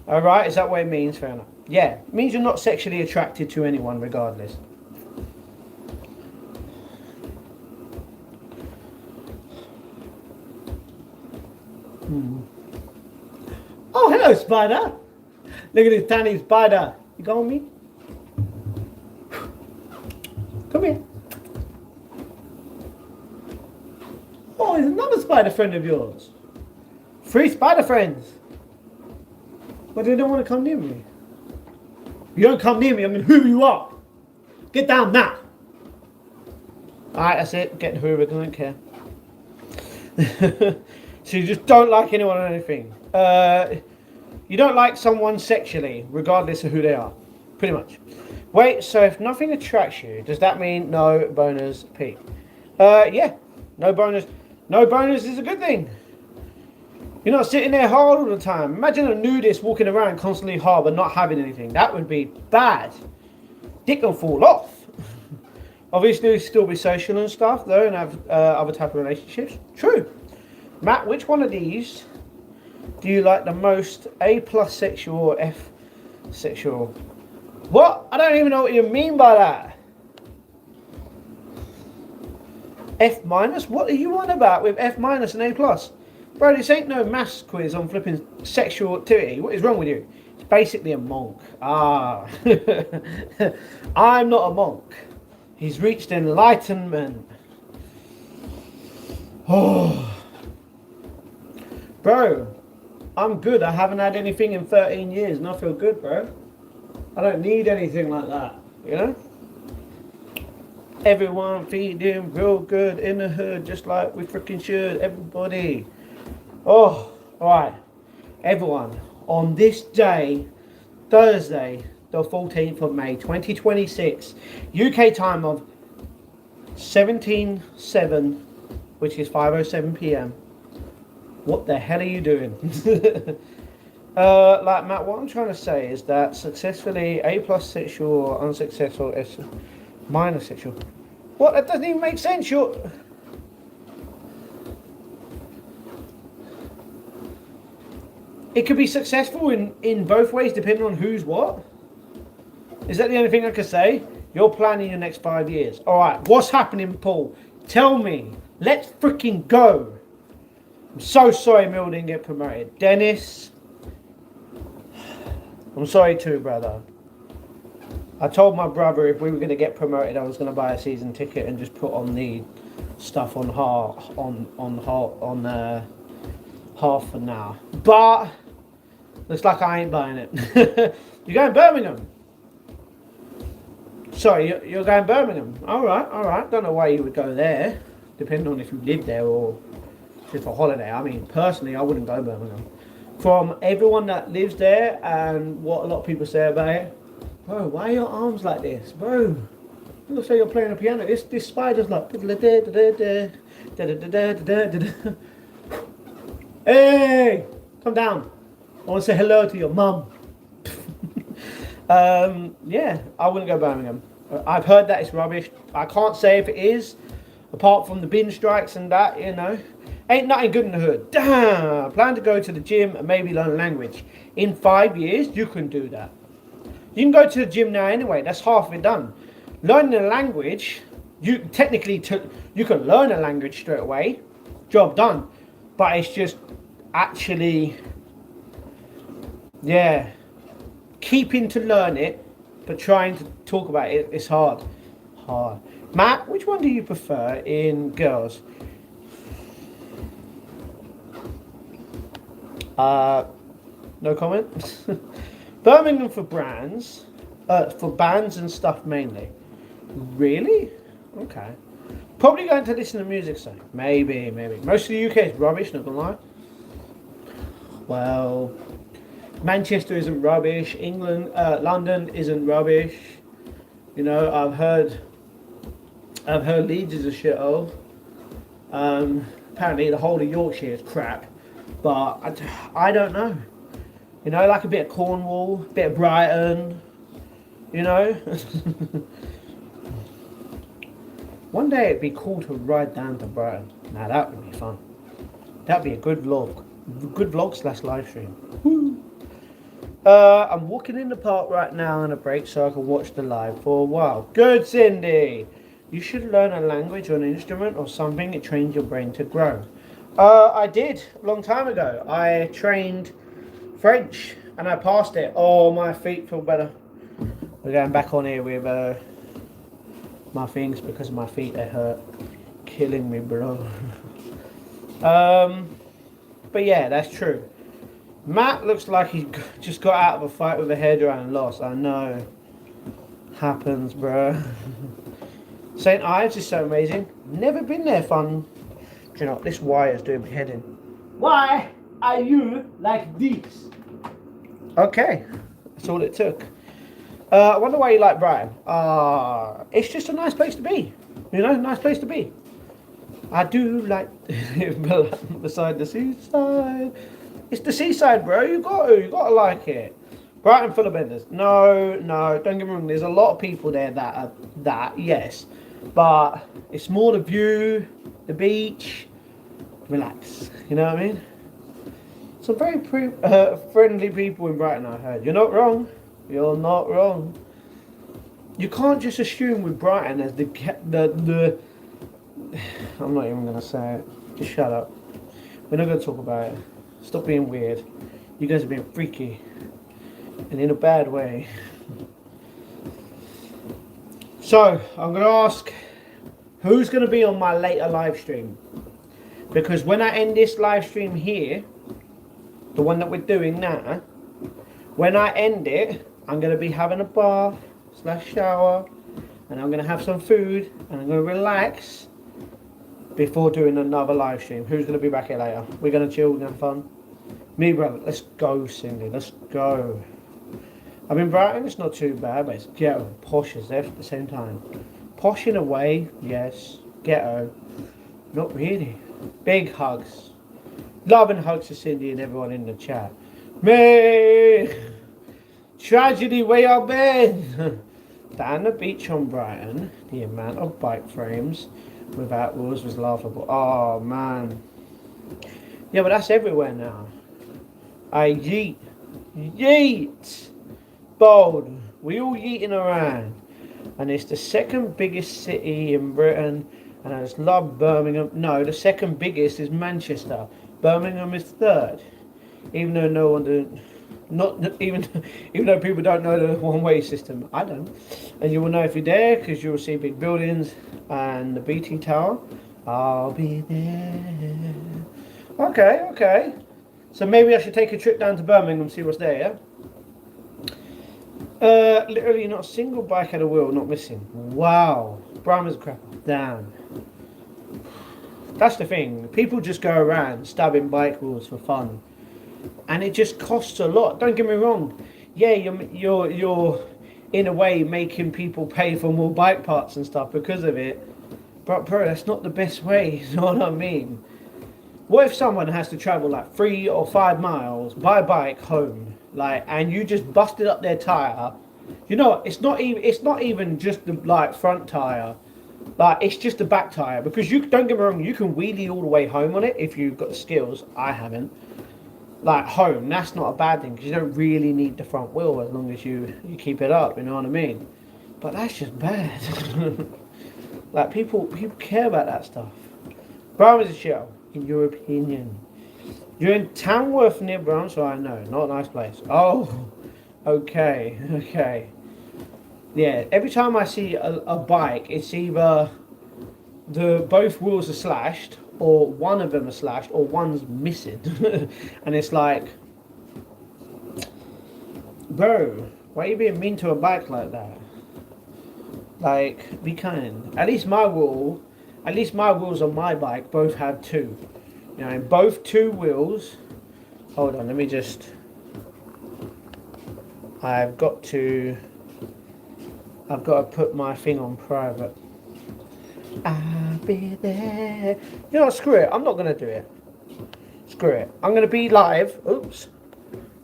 Speaker 1: Alright, is that what it means? Fair enough. Yeah, it means you're not sexually attracted to anyone regardless. Oh, hello, spider. Look at this tiny spider. You got me? Come here. Oh, there's another spider friend of yours. 3 spider friends. But they don't want to come near me. You don't come near me, I'm going to hoover you up. Get down now. Alright, that's it. Getting hoovered, I don't care. So you just don't like anyone or anything. You don't like someone sexually, regardless of who they are. Pretty much. Wait, so if nothing attracts you, does that mean no boners, Pete? Yeah. No boners. No boners is a good thing. You're not sitting there hard all the time. Imagine a nudist walking around constantly hard but not having anything. That would be bad. Dick will fall off. Obviously, still be social and stuff, though, and have other type of relationships. True. Matt, which one of these do you like the most? A+ sexual or F sexual? What? I don't even know what you mean by that. F-? What are you on about with F- and A+? Bro, this ain't no maths quiz on flipping sexual activity. What is wrong with you? It's basically a monk. Ah. I'm not a monk. He's reached enlightenment. Oh. Bro, I'm good. I haven't had anything in 13 years and I feel good, bro. I don't need anything like that, you know? Everyone feeding real good in the hood, just like we freaking should. Everybody. Oh, alright. Everyone, on this day, Thursday, the 14th of May, 2026, UK time of 17:07, which is 5:07 p.m. What the hell are you doing? Like Matt, what I'm trying to say is that successfully A plus sexual or unsuccessful S minus sexual. What? That doesn't even make sense. It could be successful in both ways depending on who's what. Is that the only thing I could say? You're planning your next 5 years. Alright, what's happening, Paul? Tell me. Let's freaking go. I'm so sorry Mill didn't get promoted. Dennis, I'm sorry too, brother. I told my brother if we were going to get promoted, I was going to buy a season ticket and just put on the stuff on half for now. But looks like I ain't buying it. You're going Birmingham. Sorry, you're going Birmingham. All right. Don't know why you would go there, depending on if you live there or just for holiday. I mean, personally, I wouldn't go Birmingham. From everyone that lives there and what a lot of people say about it, bro, why are your arms like this, bro? It looks like you're playing a piano. This spider's like. Hey, come down. I want to say hello to your mum. Yeah, I wouldn't go Birmingham. I've heard that it's rubbish. I can't say if it is, apart from the bin strikes and that, you know. Ain't nothing good in the hood. Damn, I plan to go to the gym and maybe learn a language. In 5 years, you can do that. You can go to the gym now anyway. That's half of it done. Learning a language, you can learn a language straight away. Job done. But it's just actually, yeah, keeping to learn it, but trying to talk about it, it's hard. Matt, which one do you prefer in girls? No comment. Birmingham for brands, for bands and stuff mainly. Really? Okay. Probably going to listen to music soon. Maybe. Most of the UK is rubbish, not gonna lie. Well, Manchester isn't rubbish. England, London isn't rubbish. You know, I've heard Leeds is a shithole. Apparently the whole of Yorkshire is crap. But I don't know. You know, like a bit of Cornwall, a bit of Brighton. You know. One day it'd be cool to ride down to Brighton. Now that would be fun. That'd be a good vlog. Good vlog / live stream. Woo. I'm walking in the park right now on a break so I can watch the live for a while. Good, Cindy. You should learn a language or an instrument or something. It trains your brain to grow. I did a long time ago. I trained French and I passed it. Oh, my feet feel better. We're going back on here with my things because my feet, they hurt. Killing me, bro. But yeah, that's true. Matt looks like he just got out of a fight with a hairdryer and lost. I know. Happens, bro. St. Ives is so amazing. Never been there, fun. Do you know, this wire's doing me head in. Why are you like this? Okay. That's all it took. I wonder why you like Brighton. It's just a nice place to be. You know, nice place to be. I do like beside the seaside. It's the seaside, bro. You gotta like it. Brighton full of benders. No, don't get me wrong. There's a lot of people there that are that, yes. But it's more the view, the beach, relax. You know what I mean? Some very friendly people in Brighton, I heard. You're not wrong. You're not wrong. You can't just assume with Brighton as the I'm not even gonna say it. Just shut up. We're not gonna talk about it. Stop being weird. You guys are being freaky. And in a bad way. So, I'm gonna ask who's gonna be on my later live stream. Because when I end this live stream here, the one that we're doing now, when I end it, I'm going to be having a bath / shower, and I'm going to have some food, and I'm going to relax before doing another live stream. Who's going to be back here later? We're going to chill, we're going to have fun. Me, brother, let's go, Cindy, let's go. I'm in Brighton, it's not too bad, but it's ghetto. Posh is there at the same time. Posh in a way, yes. Ghetto, not really. Big hugs. Love and hugs to Cindy and everyone in the chat. Me! Tragedy, where you been? Down the beach on Brighton, the amount of bike frames without wheels was laughable. Oh, man. Yeah, but that's everywhere now. I yeet. Yeet! Bold. We all yeeting around. And it's the second biggest city in Britain. And I just love Birmingham. No, the second biggest is Manchester. Birmingham is third. Even though no one even though people don't know the one-way system. I don't. And you will know if you're there because you will see big buildings and the BT Tower. I'll be there. Okay, okay. So maybe I should take a trip down to Birmingham and see what's there, yeah? Literally not a single bike had a wheel, not missing. Wow. Brahma's crap. Damn. That's the thing. People just go around stabbing bike wheels for fun. And it just costs a lot. Don't get me wrong. Yeah, you're in a way making people pay for more bike parts and stuff because of it. But bro, that's not the best way, you know what I mean? What if someone has to travel like 3 or 5 miles by bike home, like, and you just busted up their tire? You know, it's not even just the like front tire, like it's just the back tire. Because you don't get me wrong, you can wheelie all the way home on it if you've got the skills. I haven't. Like home, that's not a bad thing because you don't really need the front wheel as long as you keep it up. You know what I mean? But that's just bad. Like people care about that stuff. Brahma's a show. In your opinion, you're in Tamworth near Brown, so I know, not a nice place. Oh, okay, okay. Yeah, every time I see a bike, it's either both wheels are slashed, or one of them are slashed, or one's missing. And it's like, bro, why are you being mean to a bike like that? Like, be kind. At least my wheels on my bike both have 2. You know, in both 2 wheels. Hold on, let me just. I've got to put my thing on private. I'll be there. You know what, screw it. I'm not going to do it. Screw it. I'm going to be live. Oops.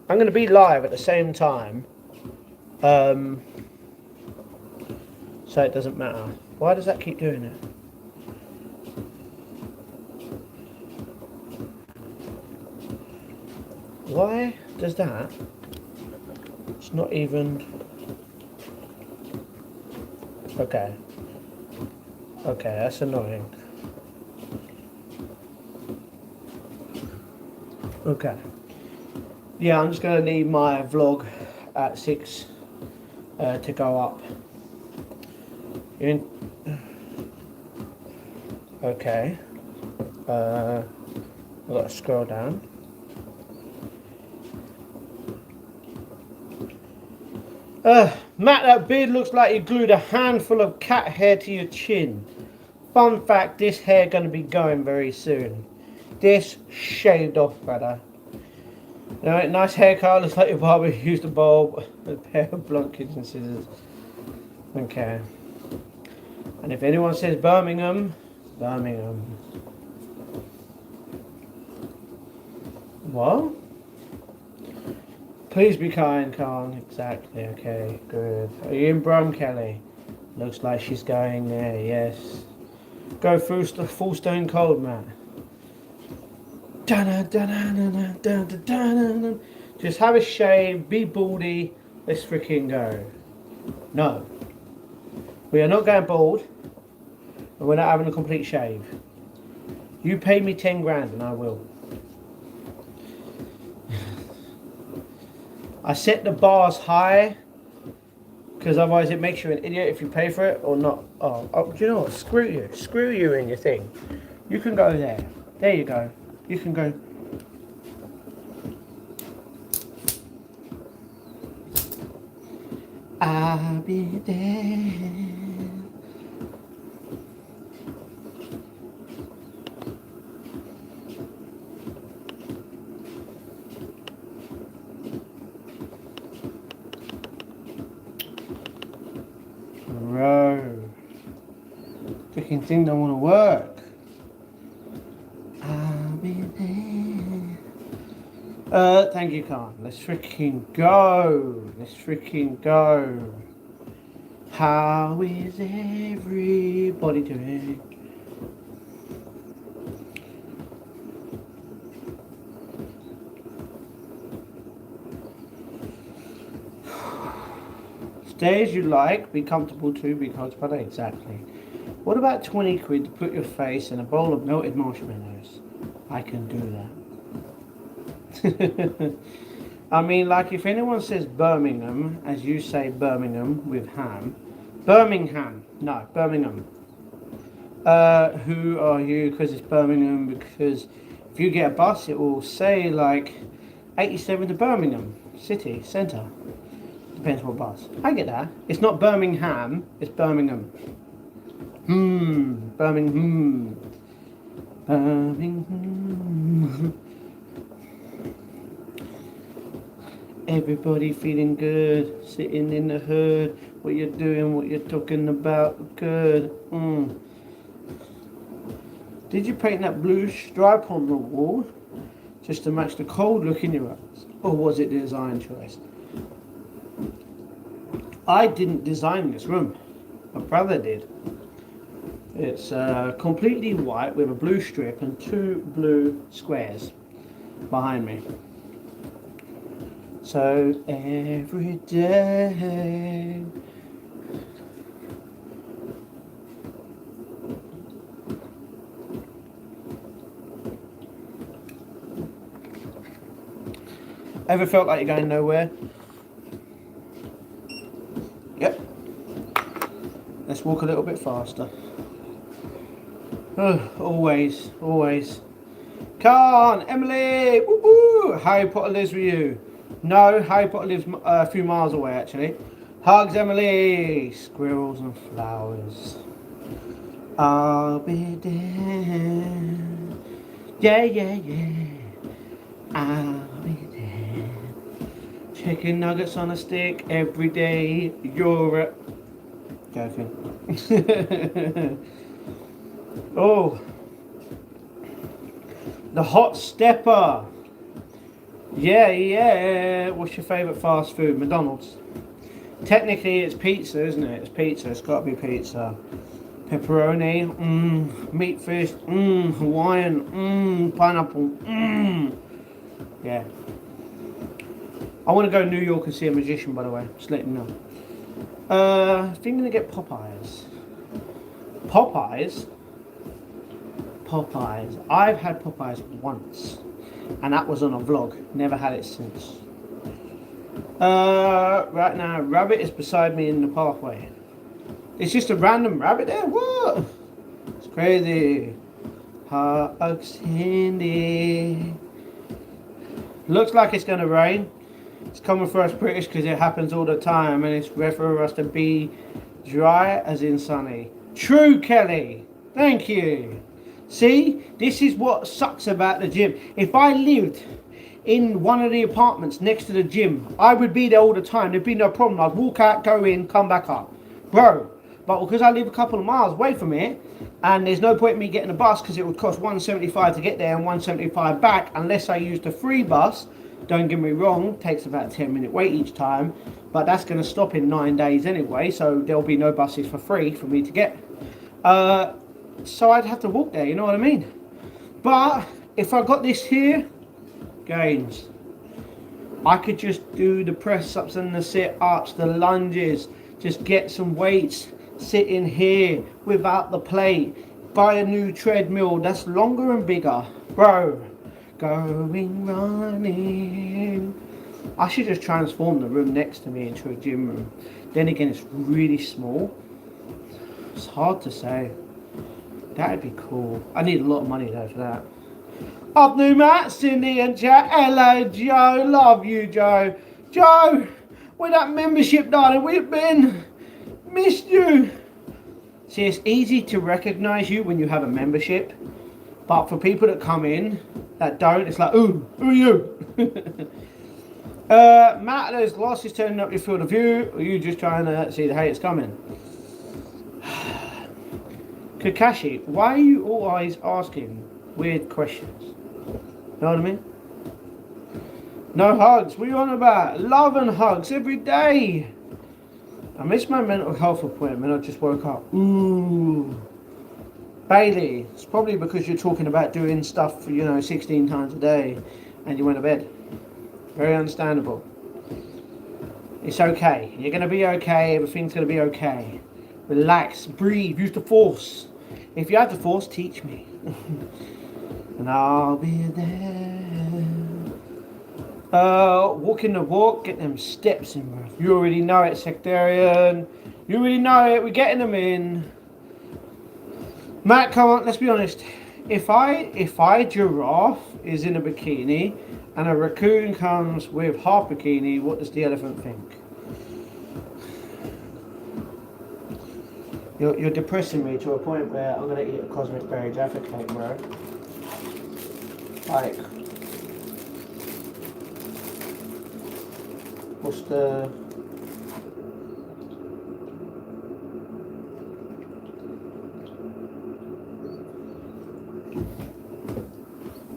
Speaker 1: I'm going to be live at the same time. So it doesn't matter. Why does that keep doing it? Why does that? It's not even. Okay. Okay, that's annoying. Okay. Yeah, I'm just going to leave my vlog at 6 to go up. Okay. I've got to scroll down. Matt, that beard looks like you glued a handful of cat hair to your chin. Fun fact, this hair gonna be going very soon. This shaved off, brother. You know, nice haircut, looks like your barber used a bulb, a pair of blunt kitchen scissors. Okay. And if anyone says Birmingham, Birmingham. What? Please be kind, Khan. Exactly, okay, good. Are you in Brum, Kelly? Looks like she's going there, yes. Go through full stone cold, man. Just have a shave, be baldy, let's freaking go. No. We are not going bald, and we're not having a complete shave. You pay me 10 grand and I will. I set the bars high because otherwise it makes you an idiot if you pay for it or not. Oh, do you know what? Screw you. Screw you in your thing. You can go there. There you go. You can go. I'll be there. Bro, freaking thing don't want to work. I'll be there. Thank you, Khan. Let's freaking go. Let's freaking go. How is everybody doing? Stay as you like, be comfortable too, be comfortable, exactly. What about 20 quid to put your face in a bowl of melted marshmallows? I can do that. I mean, like, if anyone says Birmingham, as you say Birmingham with ham, Birmingham, no, Birmingham. Who are you? Because it's Birmingham, because if you get a bus, it will say, like, 87 to Birmingham, city, centre. Depends what bus. I get that. It's not Birmingham, it's Birmingham. Birmingham. Birmingham. Everybody feeling good, sitting in the hood. What you're doing, what you're talking about, good. Did you paint that blue stripe on the wall just to match the cold look in your eyes? Or was it the design choice? I didn't design this room. My brother did. It's completely white with a blue strip and 2 blue squares behind me. So every day ever felt like you're going nowhere? Yep. Let's walk a little bit faster. Always. Khan, Emily, woo-hoo. Harry Potter lives with you. No, Harry Potter lives a few miles away actually. Hugs, Emily. Squirrels and flowers. I'll be there. Yeah. I'll be there. Chicken nuggets on a stick every day. Europe. Joking. Oh. The hot stepper. Yeah. What's your favourite fast food? McDonald's. Technically it's pizza, isn't it? It's pizza. It's got to be pizza. Pepperoni. Meat fish. Hawaiian. Pineapple. Yeah. I want to go to New York and see a magician, by the way. Just letting you know. I think I'm going to get Popeyes. Popeyes? I've had Popeyes once. And that was on a vlog. Never had it since. Right now, rabbit is beside me in the pathway. It's just a random rabbit there? What? It's crazy. Hugs, Hindi. Looks like it's going to rain. It's common for us British because it happens all the time, and it's rare for us to be dry as in sunny. True, Kelly. Thank you. See, this is what sucks about the gym. If I lived in one of the apartments next to the gym, I would be there all the time. There'd be no problem. I'd walk out, go in, come back up. Bro, but because I live a couple of miles away from it, and there's no point in me getting a bus because it would cost $175 to get there and $175 back unless I used a free bus. Don't get me wrong, takes about a 10-minute wait each time, but that's going to stop in 9 days anyway, so there'll be no buses for free for me to get. So I'd have to walk there, you know what I mean? But if I got this here, gains, I could just do the press-ups and the sit-ups, the lunges, just get some weights, sit in here without the plate, buy a new treadmill that's longer and bigger. Bro, going running. I should just transform the room next to me into a gym room. Then again, it's really small. It's hard to say. That'd be cool. I need a lot of money though for that. Up new Matt, Cindy and chat. Hello Joe, love you Joe. Joe, With that membership, darling, we've been. Missed you. See, it's easy to recognize you when you have a membership. But for people that come in that don't, it's like, ooh, who are you? Matt, those glasses turning up your field of view, or are you just trying to see the haters coming? Kakashi, why are you always asking weird questions? Know what I mean? No hugs, what are you on about? Love and hugs every day. I missed my mental health appointment, I just woke up. Ooh. Bailey, it's probably because you're talking about doing stuff, 16 times a day and you went to bed. Very understandable. It's okay. You're going to be okay. Everything's going to be okay. Relax, breathe, use the force. If you have the force, teach me. And I'll be there. Walking the walk, get them steps in, bro. You already know it, Sectarian. You already know it. We're getting them in. Matt, come on, let's be honest. If I giraffe is in a bikini and a raccoon comes with half bikini, what does the elephant think? You're depressing me to a point where I'm gonna eat a cosmic berry jaffa cake, bro. Like, what's the...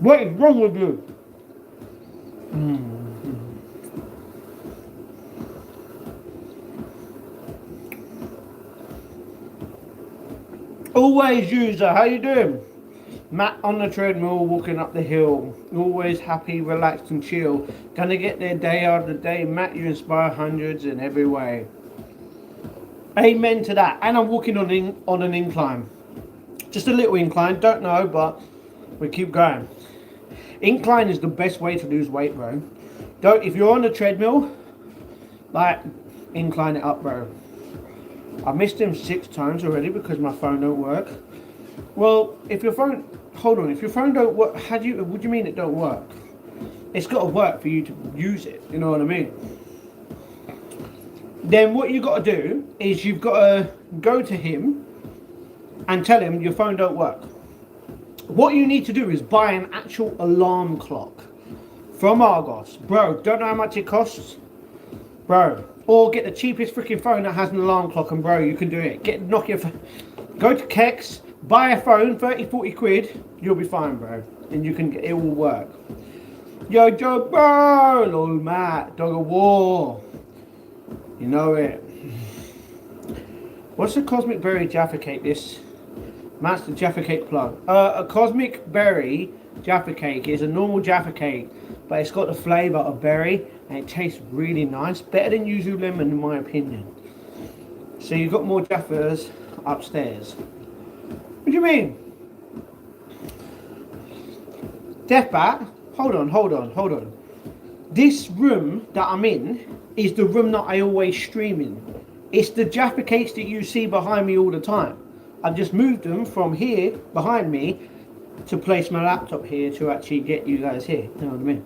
Speaker 1: What is wrong with you? Always user, how you doing? Matt on the treadmill, walking up the hill. Always happy, relaxed and chill. Gonna get there day after day. Matt, you inspire hundreds in every way. Amen to that. And I'm walking on an incline. Just a little incline, don't know, but we keep going. Incline is the best way to lose weight, bro. If you're on the treadmill, like, incline it up, bro. I've missed him 6 times already because my phone don't work. Well, if your phone don't work, what do you mean it don't work? It's got to work for you to use it, you know what I mean? Then what you got to do is you've got to go to him and tell him your phone don't work. What you need to do is buy an actual alarm clock from Argos. Bro, don't know how much it costs? Bro, or get the cheapest freaking phone that has an alarm clock, and bro, you can do it. Go to Kex, buy a phone, 30, 40 quid, you'll be fine, bro. And it will work. Yo, Joe, bro, lol, Matt, dog of war. You know it. What's a cosmic berry jaffa cake? Matt's the jaffa cake plug. A cosmic berry jaffa cake is a normal jaffa cake, but it's got the flavour of berry and it tastes really nice. Better than Yuzu lemon in my opinion. So you've got more jaffas upstairs. What do you mean? Deathbat, hold on. This room that I'm in is the room that I always stream in. It's the jaffa cakes that you see behind me all the time. I've just moved them from here behind me to place my laptop here to actually get you guys here. You know what I mean?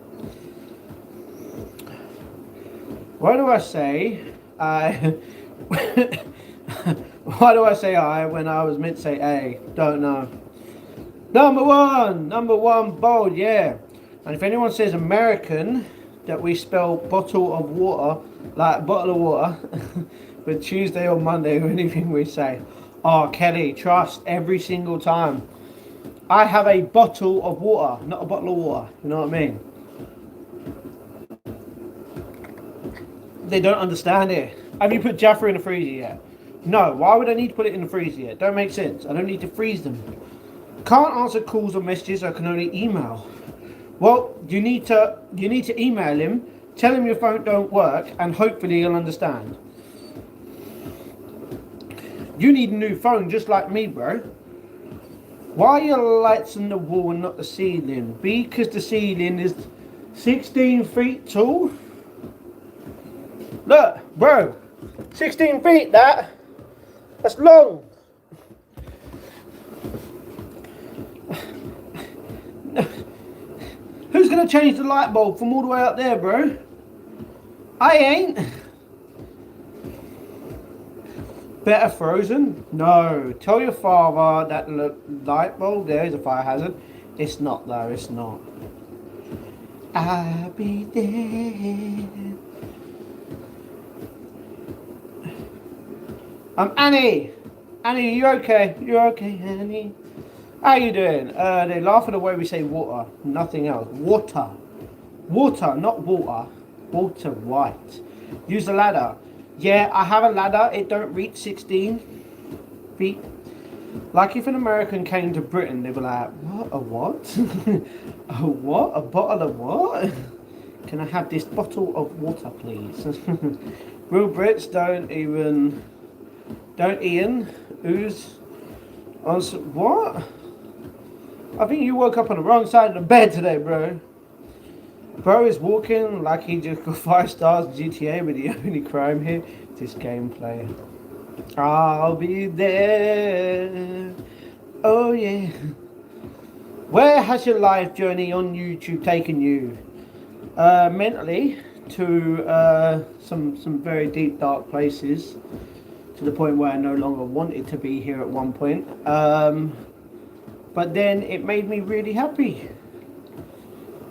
Speaker 1: Why do I say I? Why do I say I when I was meant to say A? Don't know. Number one, bold, yeah. And if anyone says American, that we spell bottle of water, like bottle of water, with Tuesday or Monday or anything we say. Oh, Kelly, trust every single time. I have a bottle of water, not a bottle of water. You know what I mean? They don't understand it. Have you put Jaffa in the freezer yet? No. Why would I need to put it in the freezer yet? Don't make sense. I don't need to freeze them. Can't answer calls or messages. I can only email. Well, you need to email him. Tell him your phone don't work, and hopefully he'll understand. You need a new phone just like me, bro. Why are your lights on the wall and not the ceiling? Because the ceiling is 16 feet tall. Look, bro. 16 feet, that's long. Who's going to change the light bulb from all the way up there, bro? I ain't. Better frozen? No. Tell your father that light bulb there is a fire hazard. It's not though, it's not. I'll be there. Annie! Annie, you okay? You're okay, Annie? How you doing? They laugh at the way we say water. Nothing else. Water. Water, not water. Walter White. Use a ladder. Yeah, I have a ladder. It don't reach 16 feet. Like if an American came to Britain, they'd be like, what? A what? A what? A bottle of what? Can I have this bottle of water, please? Real Brits don't ooze on what? I think you woke up on the wrong side of the bed today, bro. Bro is walking like he just got 5 stars in GTA, but the only crime here is this gameplay. I'll be there. Oh yeah. Where has your life journey on YouTube taken you? Mentally to some very deep dark places, to the point where I no longer wanted to be here at one point. But then it made me really happy.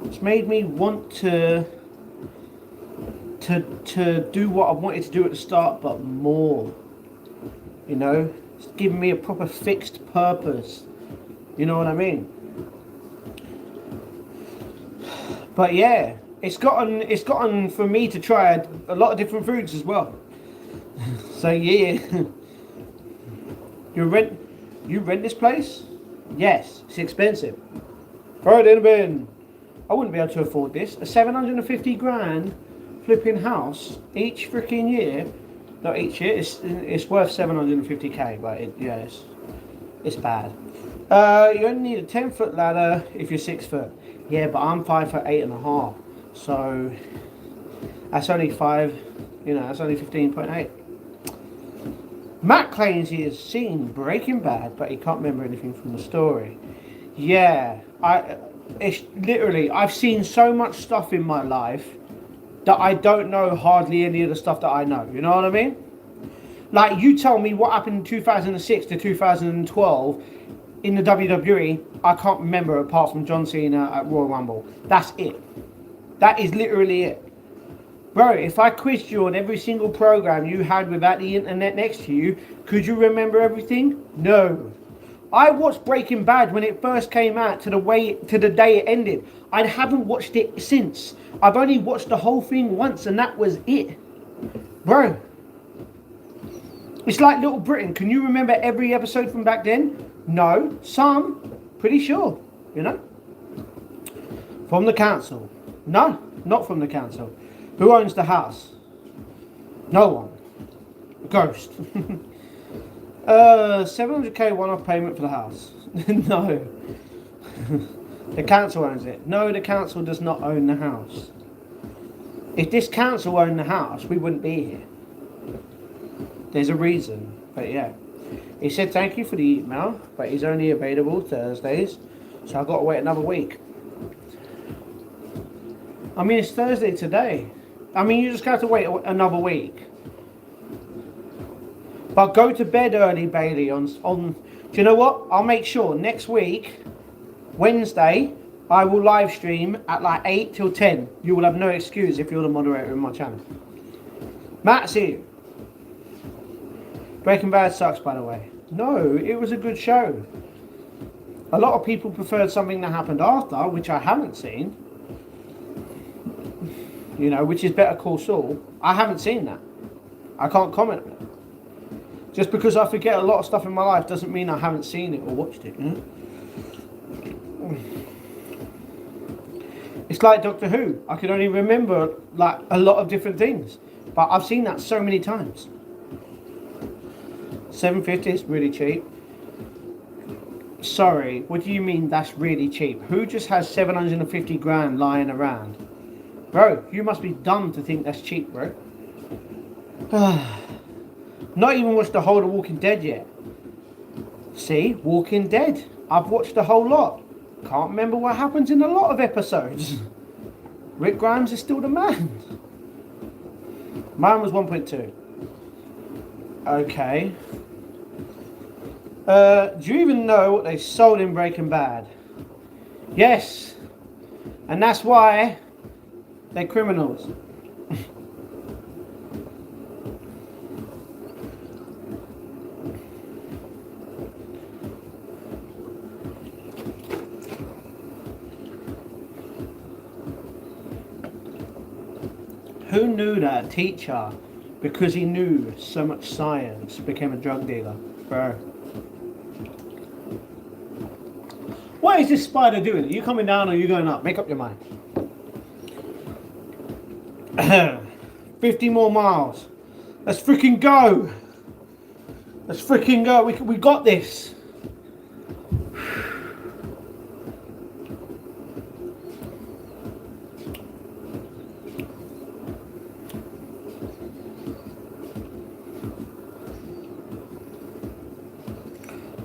Speaker 1: It's made me want to do what I wanted to do at the start, but more. You know, it's given me a proper fixed purpose. You know what I mean? But yeah, it's gotten for me to try a lot of different foods as well. So yeah, you rent this place? Yes, it's expensive. Throw it in a bin. I wouldn't be able to afford this. A 750 grand flipping house each freaking year. Not each year. It's worth 750k, but it's bad. You only need a 10-foot ladder if you're 6 foot. Yeah, but I'm 5'8.5", so that's only 5. You know, that's only 15.8. Matt claims he has seen Breaking Bad, but he can't remember anything from the story. Yeah, it's literally, I've seen so much stuff in my life that I don't know hardly any of the stuff that I know. You know what I mean? Like, you tell me what happened in 2006 to 2012 in the WWE, I can't remember apart from John Cena at Royal Rumble. That's it. That is literally it. Bro, if I quizzed you on every single program you had without the internet next to you, could you remember everything? No. I watched Breaking Bad when it first came out to the day it ended. I haven't watched it since. I've only watched the whole thing once, and that was it. Bro. It's like Little Britain. Can you remember every episode from back then? No. Some. Pretty sure. You know? From the council. No. Not from the council. Who owns the house? No one. A ghost. 700k one-off payment for the house. No. The council owns it. No, the council does not own the house. If this council owned the house, we wouldn't be here. There's a reason. But yeah. He said thank you for the email, but he's only available Thursdays. So I've got to wait another week. I mean, it's Thursday today. I mean, you just got to wait another week. But go to bed early, Bailey. Do you know what? I'll make sure next week, Wednesday, I will live stream at like 8 till 10. You will have no excuse if you're the moderator in my channel. Matt, see you. Breaking Bad sucks, by the way. No, it was a good show. A lot of people preferred something that happened after, which I haven't seen. You know, which is Better Call Saul. I haven't seen that. I can't comment on it. Just because I forget a lot of stuff in my life doesn't mean I haven't seen it or watched it. You know? It's like Doctor Who. I can only remember like a lot of different things, but I've seen that so many times. 750 is really cheap. Sorry, what do you mean that's really cheap? Who just has 750 grand lying around? Bro, you must be dumb to think that's cheap, bro. Not even watched the whole of Walking Dead yet. See, Walking Dead. I've watched the whole lot. Can't remember what happens in a lot of episodes. Rick Grimes is still the man. Mine was 1.2. Okay. Do you even know what they sold in Breaking Bad? Yes. And that's why they're criminals. Who knew that a teacher, because he knew so much science, became a drug dealer? Bro. What is this spider doing? Are you coming down or are you going up? Make up your mind. 50 more miles. Let's freaking go. Let's freaking go. We got this.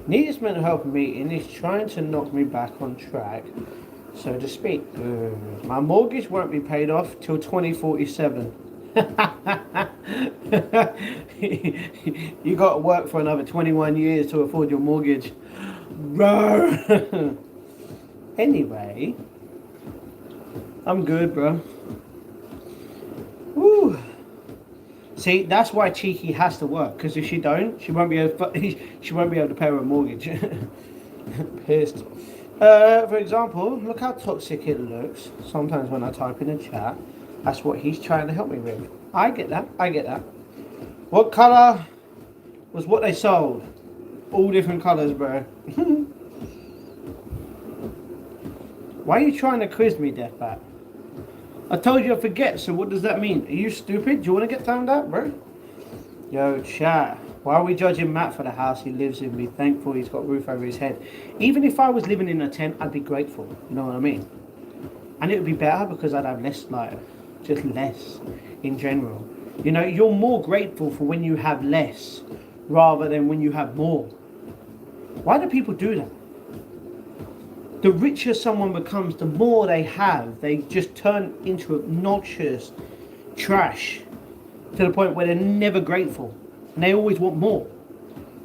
Speaker 1: Needless mental health meeting is trying to knock me back on track, so to speak. My mortgage won't be paid off till 2047. You got to work for another 21 years to afford your mortgage. Bro. Anyway, I'm good, bro. Woo. See, that's why Cheeky has to work, because if she don't, she won't be able to pay her mortgage. Pissed. For example, look how toxic it looks. Sometimes when I type in a chat, that's what he's trying to help me with. I get that. What colour was what they sold? All different colours, bro. Why are you trying to quiz me, Deathbat? I told you I forget, so what does that mean? Are you stupid? Do you want to get found out, bro? Yo, chat. Why are we judging Matt for the house he lives in? Be thankful he's got a roof over his head. Even if I was living in a tent, I'd be grateful. You know what I mean? And it would be better because I'd have less, just less in general. You know, you're more grateful for when you have less rather than when you have more. Why do people do that? The richer someone becomes, the more they have. They just turn into obnoxious trash to the point where they're never grateful. And they always want more.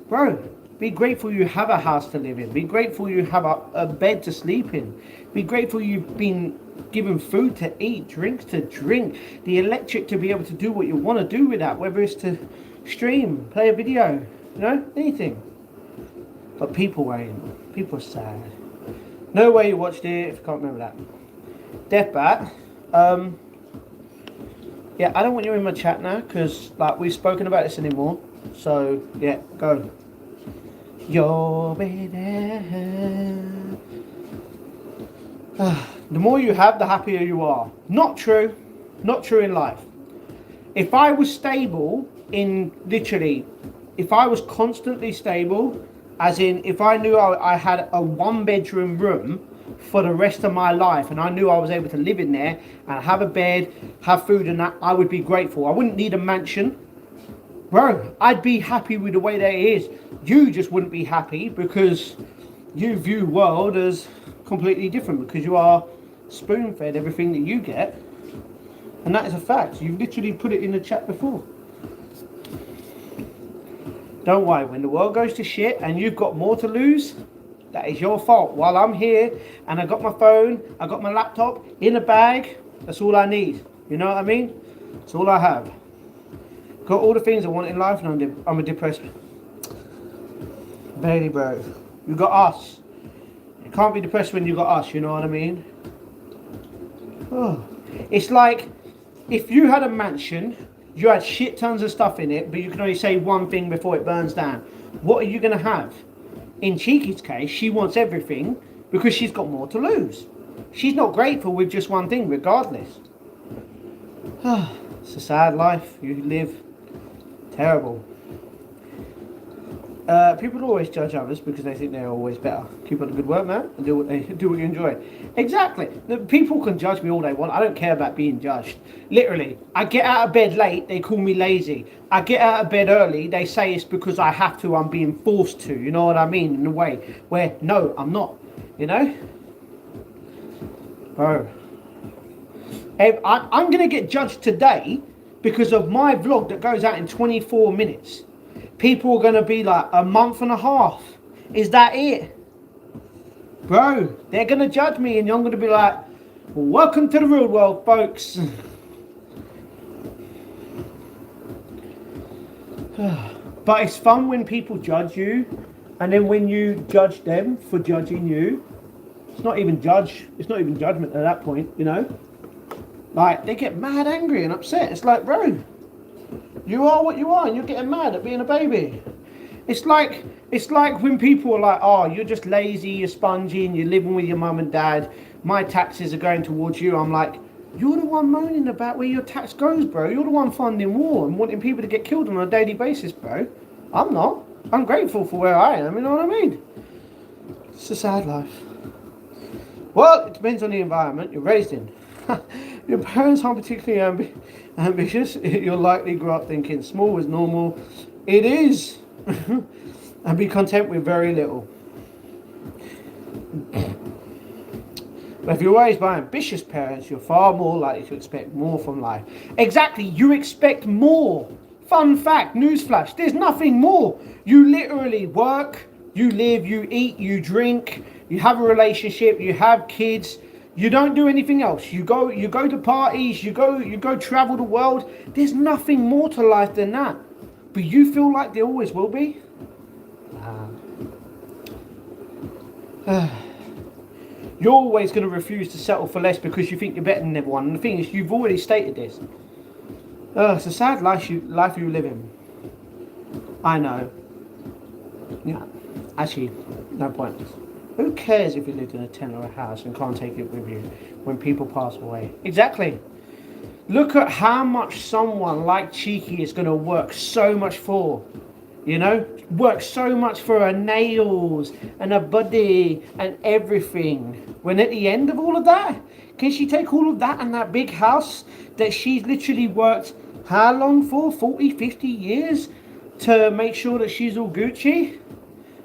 Speaker 1: Bro, be grateful you have a house to live in. Be grateful you have a bed to sleep in. Be grateful you've been given food to eat, drinks to drink, the electric to be able to do what you want to do with that, whether it's to stream, play a video, you know, anything. But people ain't. People are sad. No way you watched it if you can't remember that. Deathbat. Yeah, I don't want you in my chat now because we've spoken about this anymore. So yeah, go. You'll be there. The more you have, the happier you are. Not true. Not true in life. If I was stable if I was constantly stable, as in, if I knew I had a one-bedroom room for the rest of my life and I knew I was able to live in there and have a bed, have food and that, I would be grateful. I wouldn't need a mansion. Bro, I'd be happy with the way that it is. You just wouldn't be happy because you view world as completely different because you are spoon-fed everything that you get. And that is a fact. You've literally put it in the chat before. Don't worry, when the world goes to shit and you've got more to lose, that is your fault. While I'm here and I got my phone, I got my laptop in a bag, that's all I need. You know what I mean? That's all I have. Got all the things I want in life and I'm a depressed. Baby bro, you got us. You can't be depressed when you got us, you know what I mean? Oh. It's like if you had a mansion, you had shit tons of stuff in it, but you can only say one thing before it burns down. What are you going to have? In Cheeky's case, she wants everything because she's got more to lose. She's not grateful with just one thing, regardless. It's a sad life you live. Terrible. People always judge others because they think they're always better. Keep up the good work, man, and do what you enjoy. Exactly. People can judge me all they want. I don't care about being judged. Literally, I get out of bed late, they call me lazy. I get out of bed early, they say it's because I have to, I'm being forced to. You know what I mean? In a way where, no, I'm not. You know? Bro. I'm going to get judged today because of my vlog that goes out in 24 minutes. People are going to be like, a month and a half. Is that it? Bro, they're going to judge me and I'm going to be like, welcome to the real world, folks. But it's fun when people judge you, and then when you judge them for judging you, it's not even judgment at that point, you know? Like, they get mad angry and upset. It's like, bro, you are what you are and you're getting mad at being a baby. It's like when people are like, oh, you're just lazy, you're spongy, and you're living with your mum and dad. My taxes are going towards you. I'm like, you're the one moaning about where your tax goes, bro. You're the one funding war and wanting people to get killed on a daily basis, bro. I'm not. I'm grateful for where I am, you know what I mean? It's a sad life. Well, it depends on the environment you're raised in. Your parents aren't particularly ambitious. You'll likely grow up thinking small is normal. It is. And be content with very little. But if you're raised by ambitious parents, you're far more likely to expect more from life. Exactly, you expect more. Fun fact, newsflash, there's nothing more. You literally work, you live, you eat, you drink, you have a relationship, you have kids. You don't do anything else. You go to parties, you go travel the world. There's nothing more to life than that. But you feel like there always will be? You're always going to refuse to settle for less because you think you're better than everyone. And the thing is, you've already stated this. It's a sad life you live in. I know. Yeah. Actually, no point. Who cares if you lived in a tent or a house and can't take it with you when people pass away? Exactly. Look at how much someone like Cheeky is going to work so much for. You know, work so much for her nails and her body and everything. When at the end of all of that, can she take all of that and that big house that she's literally worked how long for? 40, 50 years to make sure that she's all Gucci?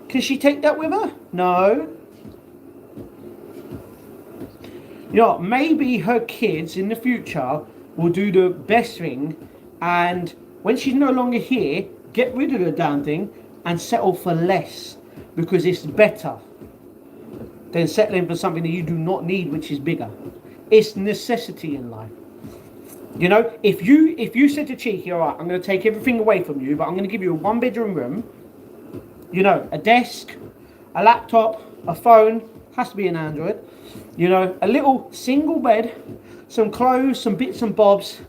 Speaker 1: Can she take that with her? No. You know, maybe her kids in the future will do the best thing, and when she's no longer here, get rid of the damn thing and settle for less, because it's better than settling for something that you do not need, which is bigger. It's necessity in life. You know, if you said to Cheeky, all right, I'm going to take everything away from you, but I'm going to give you a 1-bedroom room, you know, a desk, a laptop, a phone, has to be an Android, you know, a little single bed, some clothes, some bits and bobs,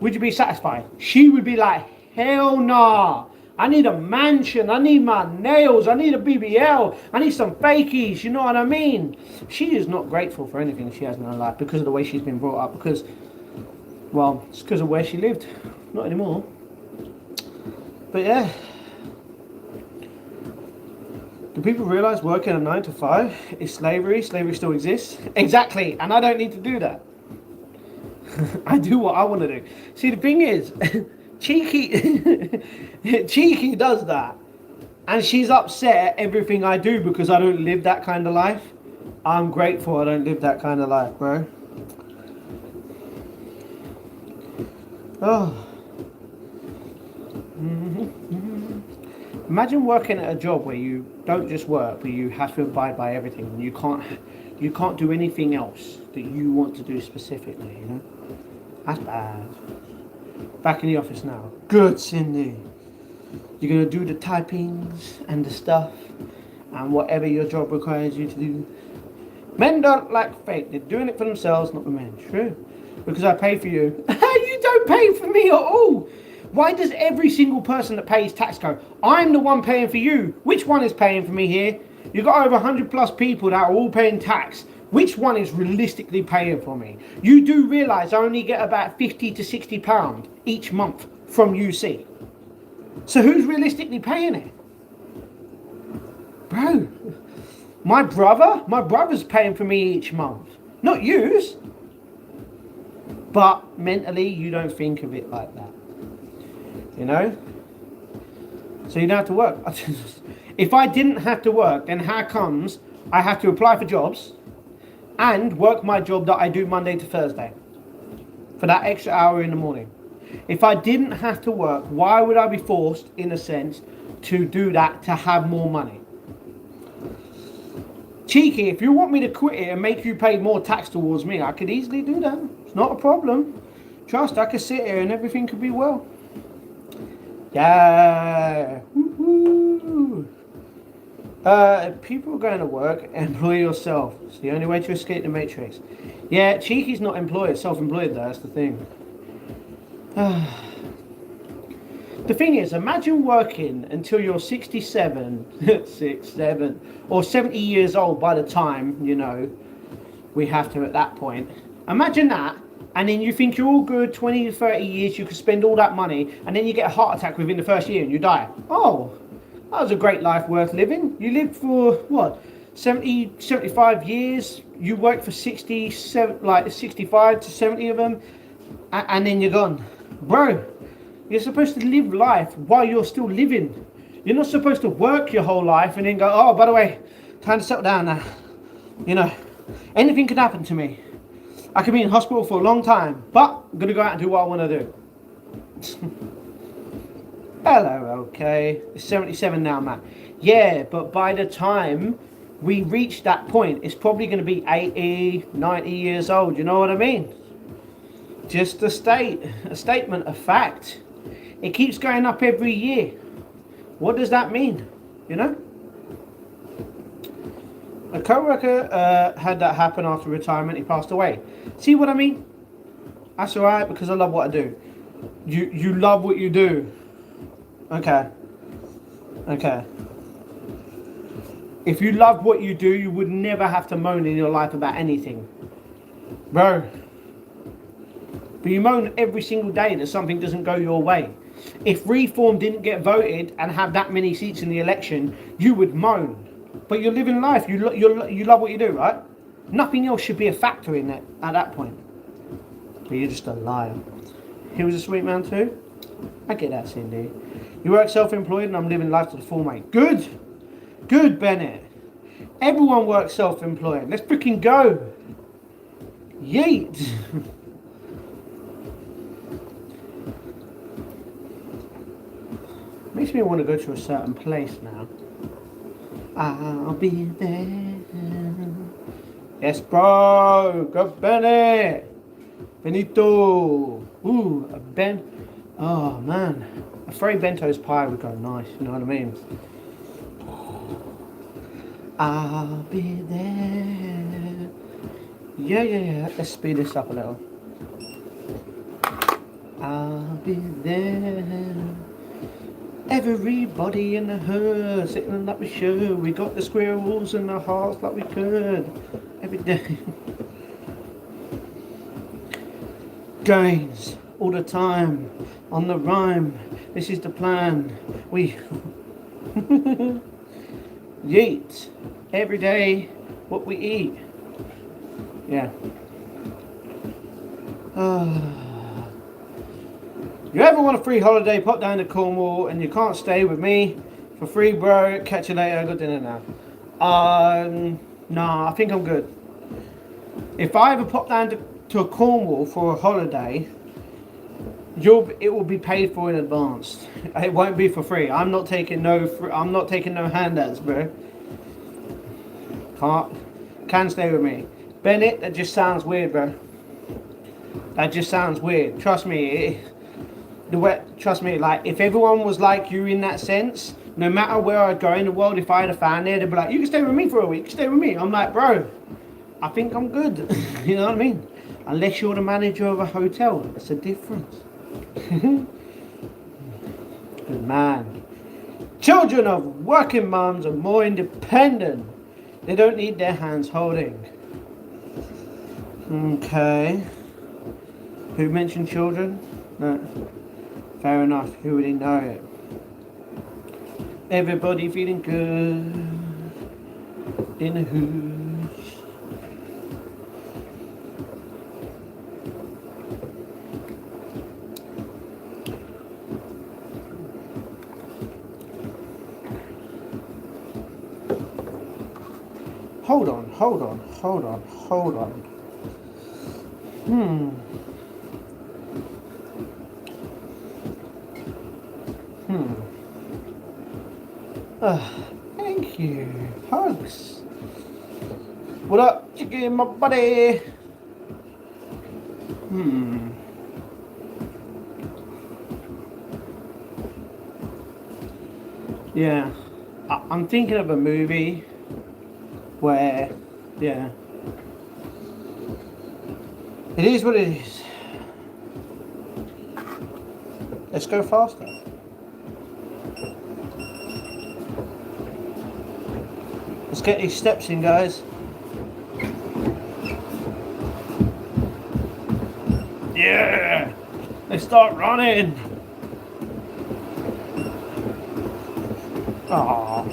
Speaker 1: would you be satisfied? She would be like, hell nah. I need a mansion. I need my nails. I need a BBL. I need some fakies. You know what I mean? She is not grateful for anything she has in her life because of the way she's been brought up. Because, well, it's because of where she lived. Not anymore. But yeah. Do people realise working a 9 to 5 is slavery? Slavery still exists? Exactly. And I don't need to do that. I do what I want to do. See, the thing is, Cheeky does that, and she's upset at everything I do because I don't live that kind of life. I'm grateful I don't live that kind of life, bro. Oh. Imagine working at a job where you don't just work, but you have to abide by everything, and you can't do anything else that you want to do specifically, you know? That's bad. Back in the office now. Good, Cindy. You're going to do the typings and the stuff and whatever your job requires you to do. Men don't like fake. They're doing it for themselves, not the men. True. Because I pay for you. You don't pay for me at all. Why does every single person that pays tax go, I'm the one paying for you? Which one is paying for me here? You've got over 100 plus people that are all paying tax. Which one is realistically paying for me? You do realise I only get about 50 to 60 pounds each month from UC. So who's realistically paying it? Bro, my brother's paying for me each month. Not yous. But mentally, you don't think of it like that. You know? So you don't have to work. If I didn't have to work, then how comes I have to apply for jobs and work my job that I do Monday to Thursday for that extra hour in the morning? If I didn't have to work, why would I be forced, in a sense, to do that to have more money? Cheeky, if you want me to quit it and make you pay more tax towards me, I could easily do that. It's not a problem. Trust, I could sit here and everything could be well. Yeah. Woo-hoo. If people are going to work, employ yourself. It's the only way to escape the matrix. Yeah, Cheeky's not employed, self-employed though, that's the thing. The thing is, imagine working until you're 67, 7, or 70 years old by the time, you know, we have to at that point. Imagine that, and then you think you're all good, 20 to 30 years, you could spend all that money, and then you get a heart attack within the first year and you die. Oh, that was a great life worth living. You lived for, what, 70, 75 years, you worked for 67, like 65 to 70 of them, and then you're gone. Bro, you're supposed to live life while you're still living. You're not supposed to work your whole life and then go, oh, by the way, time to settle down now. You know, anything could happen to me. I could be in hospital for a long time, but I'm going to go out and do what I want to do. Hello, okay. It's 77 now, man. Yeah, but by the time we reach that point, it's probably going to be 80, 90 years old. You know what I mean? Just a statement of fact. It keeps going up every year. What does that mean? You know? A co-worker had that happen after retirement. He passed away. See what I mean? That's alright, because I love what I do. You love what you do. Okay. Okay. If you loved what you do, you would never have to moan in your life about anything. Bro. But you moan every single day that something doesn't go your way. If Reform didn't get voted and have that many seats in the election, you would moan. But you're living life. You love what you do, right? Nothing else should be a factor in that at that point. But you're just a liar. He was a sweet man too. I get that, Cindy. You work self-employed and I'm living life to the full, mate. Good. Good, Bennett. Everyone works self-employed. Let's freaking go. Yeet. Makes me want to go to a certain place now. I'll be there. Yes, bro. Go, Bennett. Benito. Ooh, a Ben. Oh, man. A Frey Bento's pie would go nice. You know what I mean? I'll be there. Yeah. Let's speed this up a little. I'll be there. Everybody in the herd sitting like we should. We got the squirrels and the hearts like we could. Every day. Gains all the time on the rhyme. This is the plan. We yeet every day what we eat. Yeah. You ever want a free holiday, pop down to Cornwall and you can't stay with me for free, bro? Catch you later, good dinner now. Nah, I think I'm good. If I ever pop down to Cornwall for a holiday, it will be paid for in advance. It won't be for free. I'm not taking no handouts, bro. Can stay with me. Bennett, that just sounds weird, bro. That just sounds weird. Trust me. Trust me, like, if everyone was like you in that sense, no matter where I'd go in the world, if I had a fan there, they'd be like, you can stay with me for a week, stay with me. I'm like, bro, I think I'm good. You know what I mean? Unless you're the manager of a hotel, it's a difference. Good man. Children of working mums are more independent. They don't need their hands holding. Okay. Who mentioned children? No. Fair enough, who would know it? Everybody feeling good in the hoosh. Hold on. Thank you. Hugs. What up, chicken, my buddy? Yeah. I'm thinking of a movie where, yeah. It is what it is. Let's go faster. Let's get these steps in, guys. Yeah! Let's start running. Aww.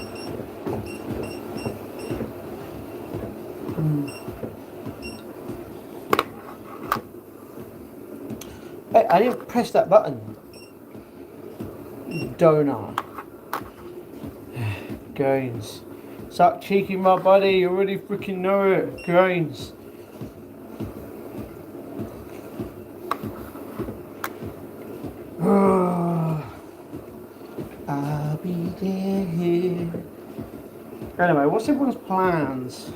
Speaker 1: Hey, I didn't press that button. Donut. Grains. Suck cheeky, my buddy. You already freaking know it. Grains. I'll be there. Anyway, what's everyone's plans?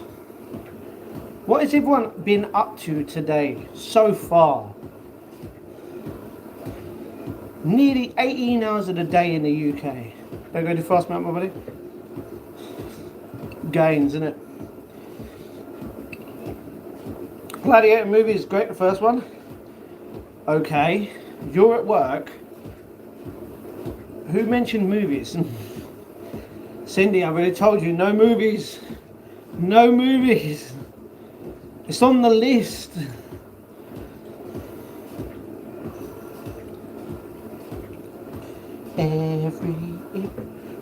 Speaker 1: What has everyone been up to today so far? Nearly 18 hours of the day in the UK. Don't go too fast, mate, my buddy. Gains, isn't it? Gladiator movie is great, the first one. Okay, you're at work. Who mentioned movies? Cindy, I've already told you, no movies. No movies. It's on the list.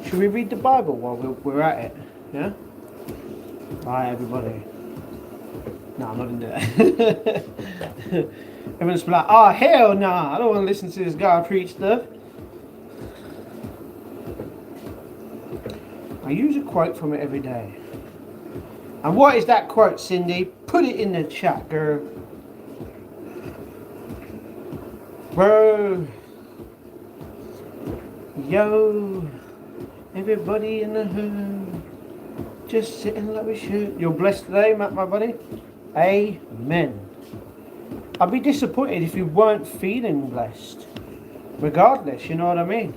Speaker 1: Should we read the Bible while we're at it? Yeah? Bye, everybody. No, I'm not going to do that. Everyone's like, oh, hell no, I don't want to listen to this guy preach stuff. I use a quote from it every day. And what is that quote, Cindy? Put it in the chat, girl. Bro. Yo. Everybody in the hood. Just sitting like we should. You're blessed today, Matt, my buddy. Amen. I'd be disappointed if you weren't feeling blessed. Regardless, you know what I mean?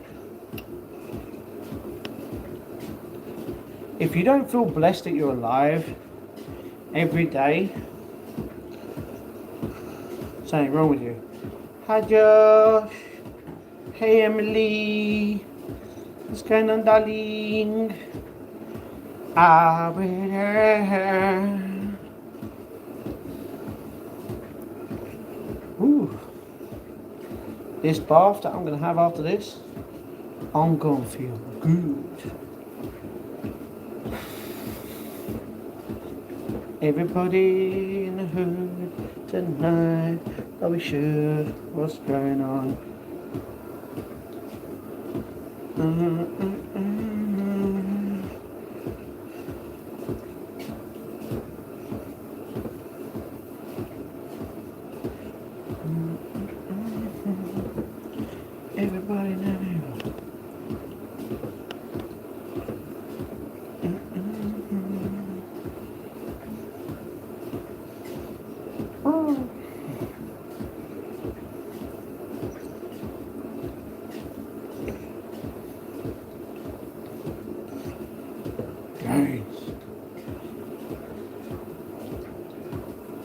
Speaker 1: If you don't feel blessed that you're alive every day, something wrong with you. Hi Josh. Hey Emily. What's going on, darling? I'll be there. Ooh. This bath that I'm going to have after this, I'm going to feel good. Everybody in the hood tonight, oh we should, what's going on? Everybody now.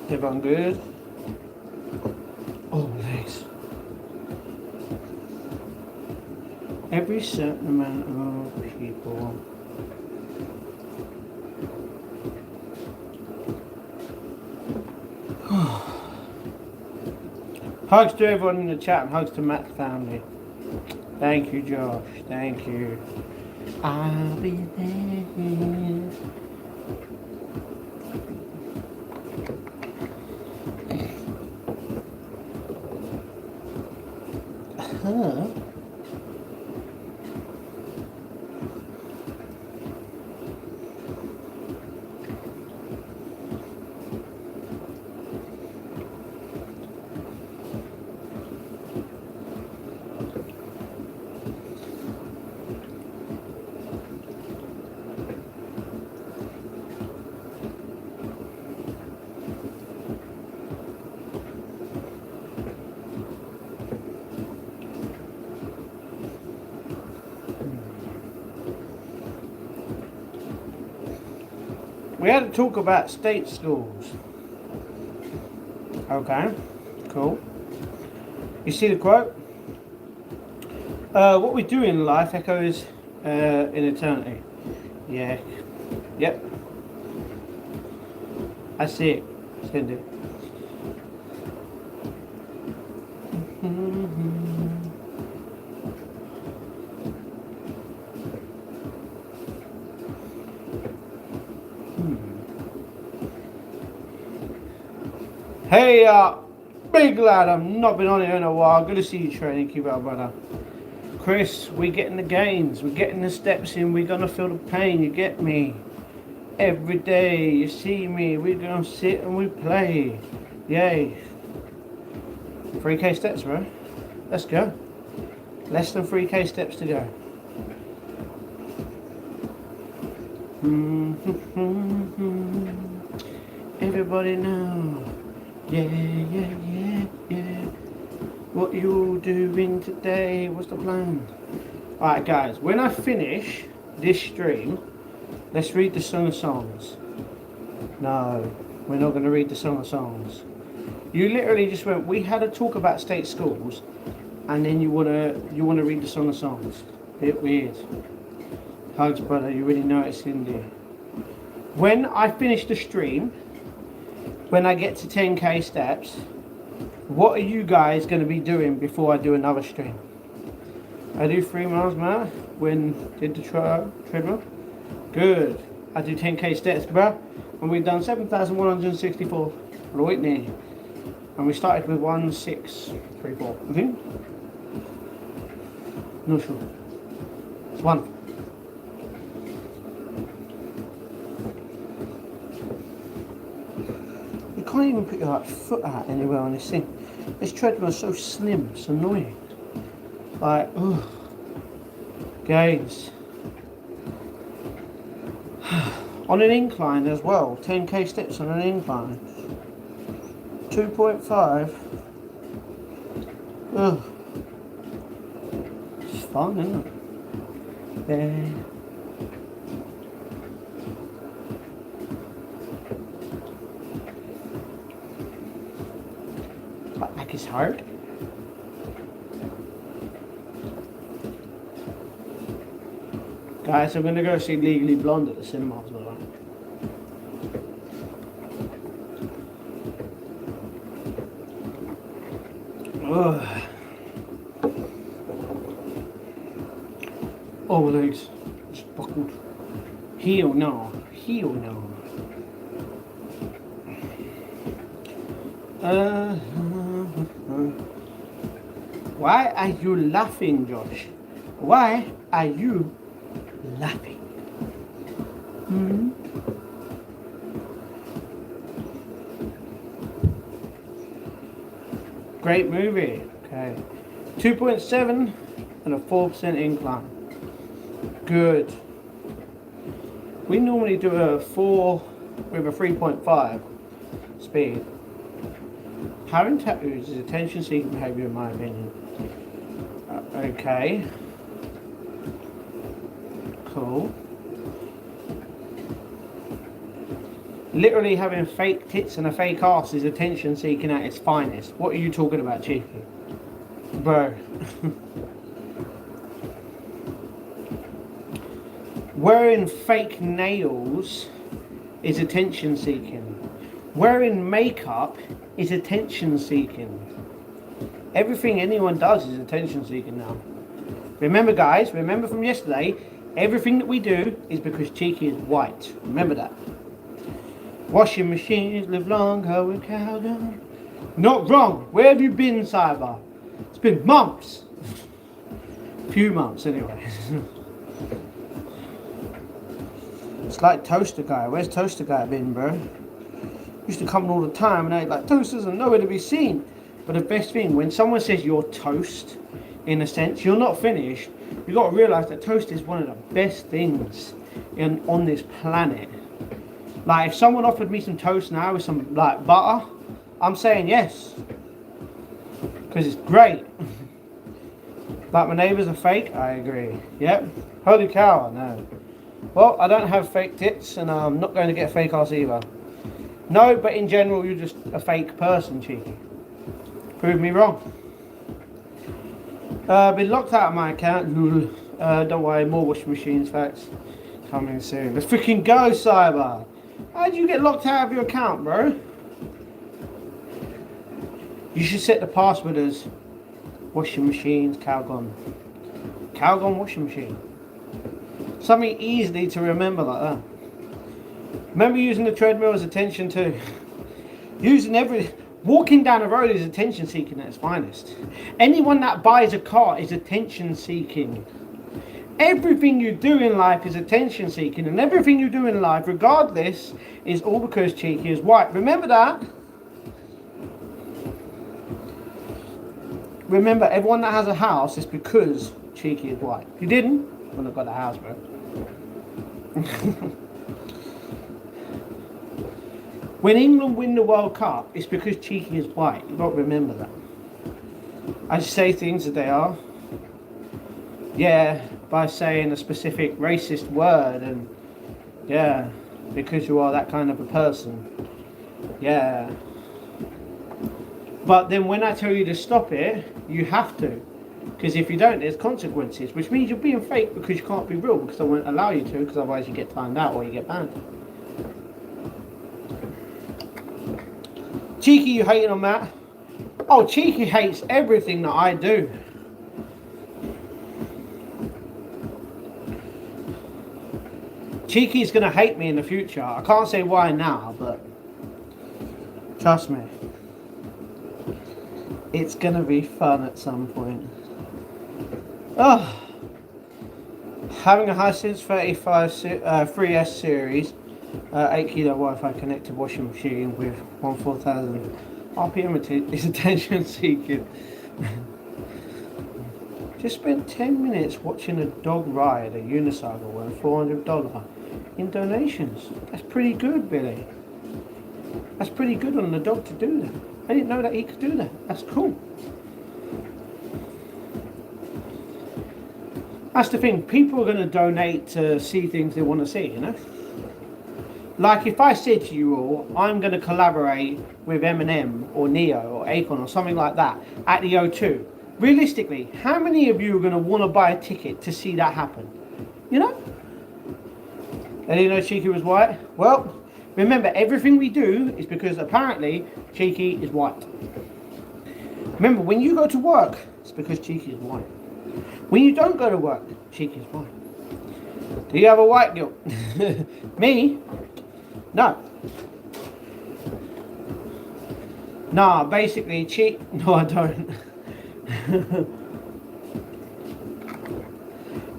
Speaker 1: Everyone good? Oh, nice. Every certain amount of people. Hugs to everyone in the chat and hugs to Matt's family. Thank you, Josh. Thank you. I'll be there. We had to talk about state schools. Okay, cool. You see the quote? What we do in life echoes in eternity. Yeah. Yep. I see it. Send it. Hey, big lad, I've not been on here in a while. Good to see you training. Keep up, brother. Chris, we're getting the gains. We're getting the steps in. We're going to feel the pain. You get me? Every day, you see me. We're going to sit and we play. Yay. 3K steps, bro. Let's go. Less than 3K steps to go. Everybody know. Yeah, yeah, yeah, yeah. What you doing today? What's the plan? Alright guys, when I finish this stream, let's read the Song of Songs. No, we're not going to read the Song of Songs. You literally just went, we had a talk about state schools, and then you wanna read the Song of Songs. Bit weird. Hugs, brother, you really know it's in there. When I finish the stream, when I get to 10k steps, what are you guys going to be doing before I do another stream? I do 3 miles an hour when did the treadmill. Good. I do 10k steps, bro. And we've done 7,164 for Whitney. And we started with 1634. I think. Not sure. It's 1. You can't even put your foot out anywhere on this thing. This treadmill is so slim, it's annoying. Like, ugh. Gains. On an incline as well, 10k steps on an incline. 2.5. Ugh. It's fun, isn't it? There. My back is hard. Guys, I'm gonna go see Legally Blonde at the cinema as well. Ugh. Oh, my legs just buckled. Heel no. Heel no. Why are you laughing, Josh? Why are you laughing? Hmm? Great movie. Okay. 2.7 and a 4% incline. Good. We normally do a 4 with a 3.5 speed. Having tattoos is attention-seeking behaviour in my opinion. Okay. Cool. Literally having fake tits and a fake ass is attention-seeking at its finest. What are you talking about, Cheeky? Bro. Wearing fake nails is attention-seeking. Wearing makeup is attention-seeking. Everything anyone does is attention-seeking now. Remember, guys, remember from yesterday, everything that we do is because Cheeky is white. Remember that. Washing machines live longer with cow dung. Not wrong. Where have you been, Cyber? It's been months. Few months, anyway. It's like Toaster Guy. Where's Toaster Guy been, bro? Used to come all the time, and they're like, Toasters are nowhere to be seen. But the best thing, when someone says you're toast, in a sense, you're not finished. You got to realise that toast is one of the best things on this planet. Like, if someone offered me some toast now with some like butter, I'm saying yes, because it's great. Like, my neighbours are fake. I agree. Yep. Holy cow, I know. Well, I don't have fake tits, and I'm not going to get a fake ass either. No, but in general, you're just a fake person, Cheeky. Prove me wrong. Been locked out of my account. Don't worry, more washing machines facts coming soon. Let's freaking go, Cyber. How did you get locked out of your account, bro? You should set the password as washing machines, Calgon. Calgon washing machine. Something easily to remember like that. Remember using the treadmill as attention too. Walking down the road is attention seeking at its finest. Anyone that buys a car is attention seeking. Everything you do in life is attention seeking, and everything you do in life, regardless, is all because Cheeky is white. Remember that? Remember, everyone that has a house is because Cheeky is white. If you didn't, you wouldn't have got a house, bro. When England win the World Cup, it's because Cheeky is white. You've got to remember that. I just say things that they are. Yeah, by saying a specific racist word, and yeah, because you are that kind of a person. Yeah. But then when I tell you to stop it, you have to. Because if you don't, there's consequences, which means you're being fake because you can't be real, because I won't allow you to, because otherwise you get timed out or you get banned. Cheeky, you hating on that? Oh, Cheeky hates everything that I do. Cheeky's gonna hate me in the future. I can't say why now, but trust me, it's gonna be fun at some point. Oh, having a Hisense 35 3S series, 8 kilo Wi-Fi connected washing machine with 14,000 RPM is attention seeking. Just spent 10 minutes watching a dog ride a unicycle worth $400 in donations. That's pretty good, Billy. That's pretty good on the dog to do that. I didn't know that he could do that. That's cool. That's the thing. People are going to donate to see things they want to see, you know? Like if I said to you all, I'm going to collaborate with Eminem or Neo or Akon or something like that at the O2. Realistically, how many of you are going to want to buy a ticket to see that happen? You know? They didn't know Cheeky was white? Well, remember, everything we do is because apparently Cheeky is white. Remember, when you go to work, it's because Cheeky is white. When you don't go to work, Cheeky is white. Do you have a white guilt? Me? No. Nah, basically, No, I don't.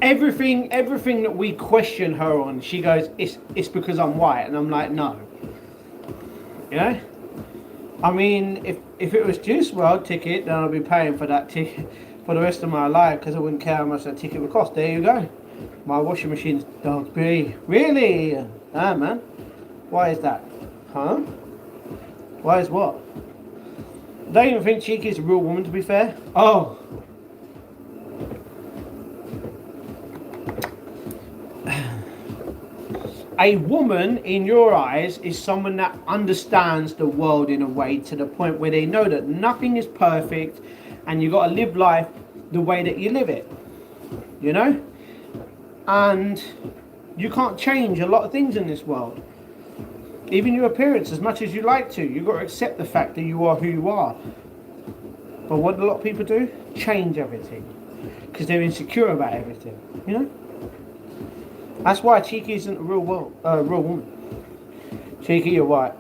Speaker 1: everything that we question her on, she goes, it's because I'm white, and I'm like, no. You know? I mean, if it was Juice WRLD ticket, then I'd be paying for that ticket for the rest of my life, because I wouldn't care how much that ticket would cost. There you go. My washing machine's dog B. Really? Ah, man. Why is that? Huh? Why is what? I don't even think Cheeky's a real woman, to be fair. Oh. A woman, in your eyes, is someone that understands the world in a way to the point where they know that nothing is perfect and you got to live life the way that you live it. You know? And you can't change a lot of things in this world. Even your appearance, as much as you like to. You've got to accept the fact that you are who you are. But what do a lot of people do? Change everything. Because they're insecure about everything. You know? That's why Cheeky isn't a real woman. Cheeky, you're white.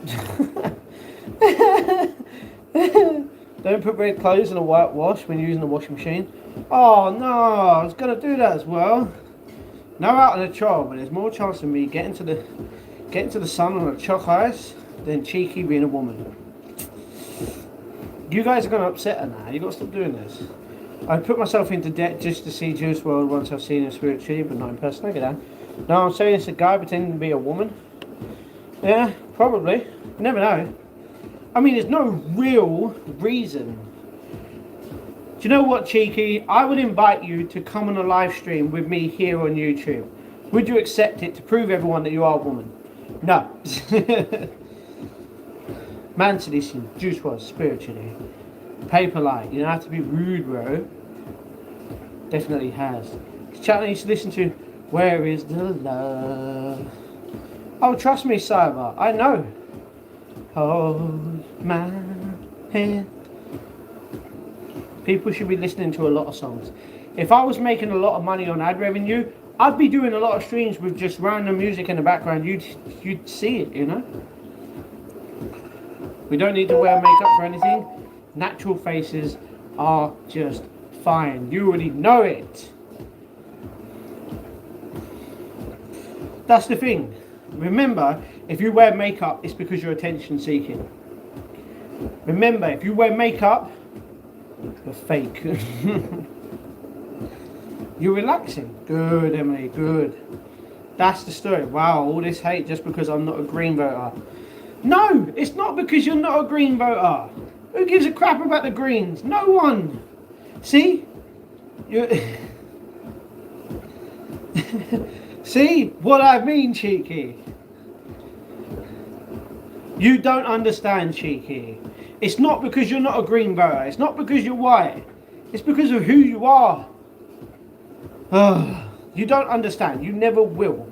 Speaker 1: Don't put red clothes in a white wash when you're using the washing machine. Oh no, I was going to do that as well. No out on the trial, but there's more chance of me getting to the sun on a chalk ice than Cheeky being a woman. You guys are going to upset her now. You've got to stop doing this. I put myself into debt just to see Juice WRLD once I've seen him spiritually, but not in person. I get down. No, I'm saying it's a guy pretending to be a woman. Yeah, probably. You never know. I mean, there's no real reason. Do you know what, Cheeky? I would invite you to come on a live stream with me here on YouTube. Would you accept it to prove everyone that you are a woman? No. Man tradition, Juice WRLD, spiritually. Paper light, you don't have to be rude, bro. Definitely has. Chatting used to listen to Where Is the Love? Oh, trust me, Cyber, I know. Hold my hand. People should be listening to a lot of songs. If I was making a lot of money on ad revenue, I'd be doing a lot of streams with just random music in the background. You'd see it, you know? We don't need to wear makeup for anything. Natural faces are just fine. You already know it. That's the thing. Remember, if you wear makeup, it's because you're attention seeking. Remember, if you wear makeup, you're fake. You're relaxing. Good, Emily, good. That's the story. Wow, all this hate just because I'm not a green voter. No, it's not because you're not a green voter. Who gives a crap about the Greens? No one. See? See what I mean, Cheeky? You don't understand, Cheeky. It's not because you're not a green voter. It's not because you're white. It's because of who you are. You don't understand. You never will.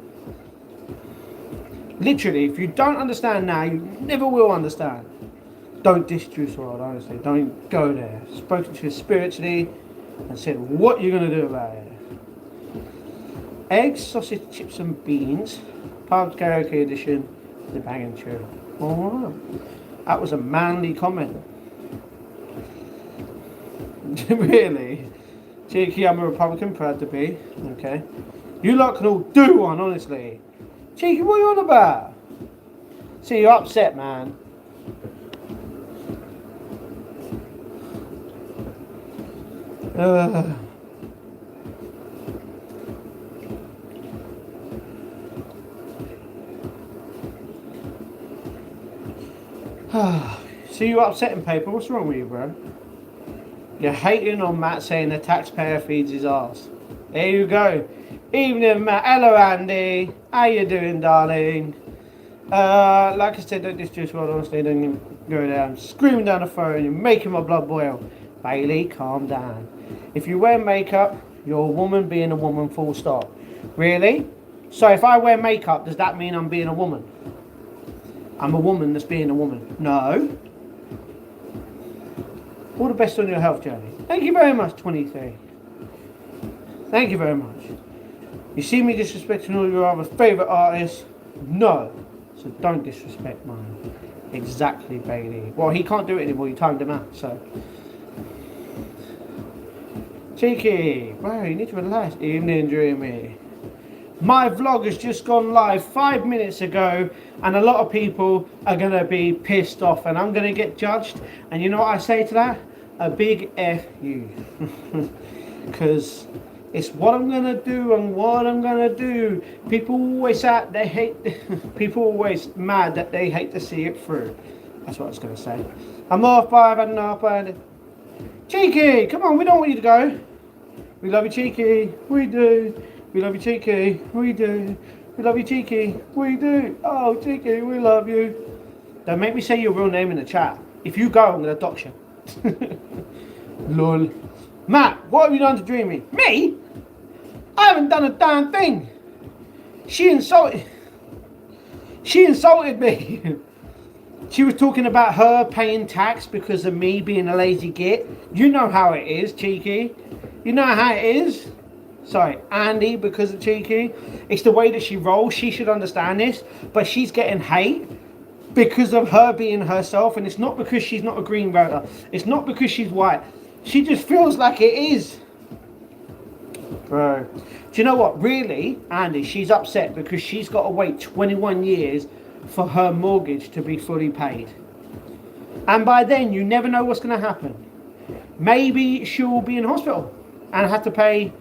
Speaker 1: Literally, if you don't understand now, you never will understand. Don't diss Juice WRLD, honestly. Don't go there. Spoken to you spiritually and said what you're going to do about it. Eggs, sausage, chips and beans. Pubs Karaoke edition. The banging tune. Alright. That was a manly comment. Really? Cheeky, I'm a Republican, proud to be. Okay. You lot can all do one, honestly. Cheeky, what are you on about? See, you're upset, man. See, you're upsetting paper. What's wrong with you, bro? You're hating on Matt saying the taxpayer feeds his ass. There you go. Evening, Matt. Hello, Andy. How you doing, darling? Like I said, don't diss Juice WRLD, honestly. Don't go down screaming down the phone. You're making my blood boil. Bailey, calm down. If you wear makeup, you're a woman being a woman, full stop. Really? So if I wear makeup, does that mean I'm being a woman? I'm a woman that's being a woman. No. All the best on your health journey. Thank you very much, 23. Thank you very much. You see me disrespecting all your other favourite artists? No. So don't disrespect mine. Exactly, Bailey. Well, he can't do it anymore. You timed him out, so. Cheeky. Wow, you need to relax. Evening, Dreamy. My vlog has just gone live 5 minutes ago, and a lot of people are going to be pissed off, and I'm going to get judged. And you know what I say to that? A big F you. Because it's what I'm going to do and what I'm going to do. People always people always mad that they hate to see it through. That's what I was going to say. I'm off by, I've had enough. Cheeky, come on, we don't want you to go. We love you, Cheeky. We do. We love you, Cheeky. We do. We love you, Cheeky. We do. Oh, Cheeky, we love you. Don't make me say your real name in the chat. If you go, I'm going to dox you. Lol. Matt, what have you done to Dreamy? Me? I haven't done a damn thing. She insulted me. She was talking about her paying tax because of me being a lazy git. You know how it is, Cheeky. You know how it is. Sorry, Andy, because of Cheeky. It's the way that she rolls. She should understand this. But she's getting hate because of her being herself. And it's not because she's not a green voter. It's not because she's white. She just feels like it is. Bro. Do you know what? Really, Andy, she's upset because she's got to wait 21 years for her mortgage to be fully paid. And by then, you never know what's going to happen. Maybe she'll be in hospital and have to pay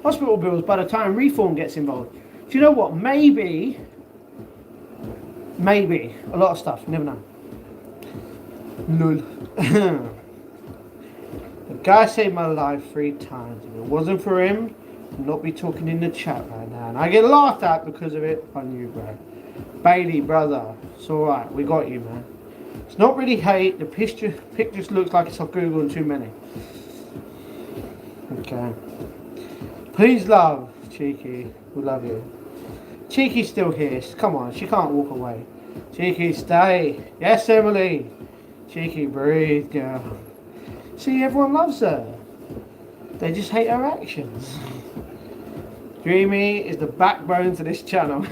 Speaker 1: hospital bills by the time reform gets involved. Do you know what? Maybe, a lot of stuff, you never know. Lol. The guy saved my life 3 times. If it wasn't for him, not be talking in the chat right now. And I get laughed at because of it on you, bro. Bailey, brother. It's alright. We got you, man. It's not really hate. The picture looks like it's off Google and too many. Okay. Please love, Cheeky. We love you. Cheeky's still here. Come on. She can't walk away. Cheeky, stay. Yes, Emily. Cheeky, breathe, girl. See, everyone loves her. They just hate her actions. Dreamy is the backbone to this channel.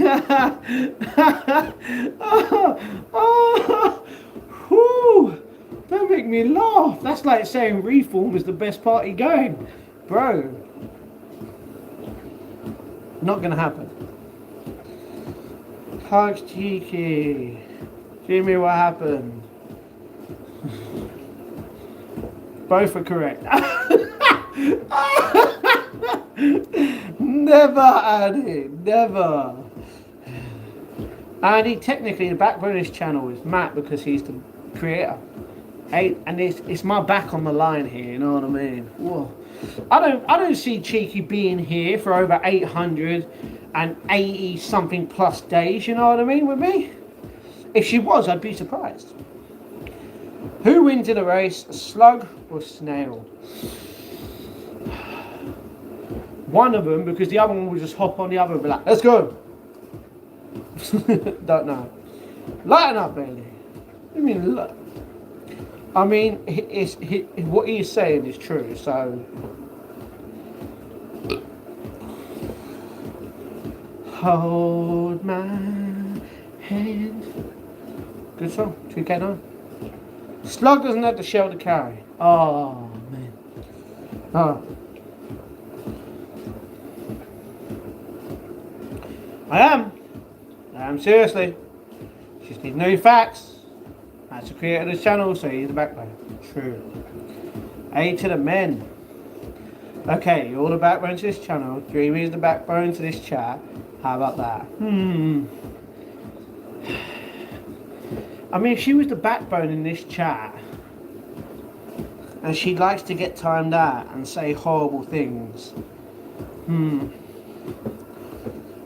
Speaker 1: Whew. Don't make me laugh. That's like saying Reform is the best party going. Bro. Not gonna happen. Hugs, Cheeky. Dreamy, what happened? Both are correct. Never, Andy. Never. Andy, technically the backbone of this channel is Matt because he's the creator. Hey, and it's my back on the line here, you know what I mean? Whoa. I don't see Cheeky being here for over 880 something plus days, you know what I mean, with me? If she was, I'd be surprised. Who wins in a race, slug or snail? One of them, because the other one will just hop on the other and be like, let's go. Don't know. Lighten up, Bailey. I mean, look. I mean, what he is saying is true, so. Hold my hand. Good song, 2K9. Slug doesn't have the shell to carry. Oh, man. Oh. I am seriously. Just need new facts. That's the creator of this channel, so he's the backbone. True. A to the men. Okay, you're the backbone to this channel. Dreamy is the backbone to this chat. How about that? I mean, if she was the backbone in this chat, and she likes to get timed out and say horrible things,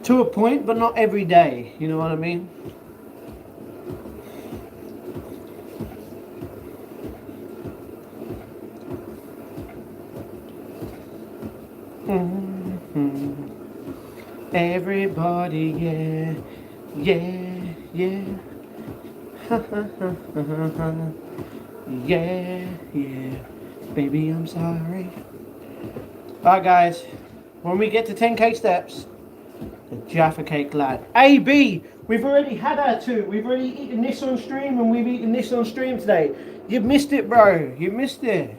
Speaker 1: to a point, but not every day, you know what I mean? Everybody, yeah, yeah, yeah. Yeah, yeah, baby, I'm sorry. Alright guys, when we get to 10k steps, the Jaffa Cake lad. AB, we've already had our two. We've already eaten this on stream and we've eaten this on stream today. You missed it, bro. You missed it.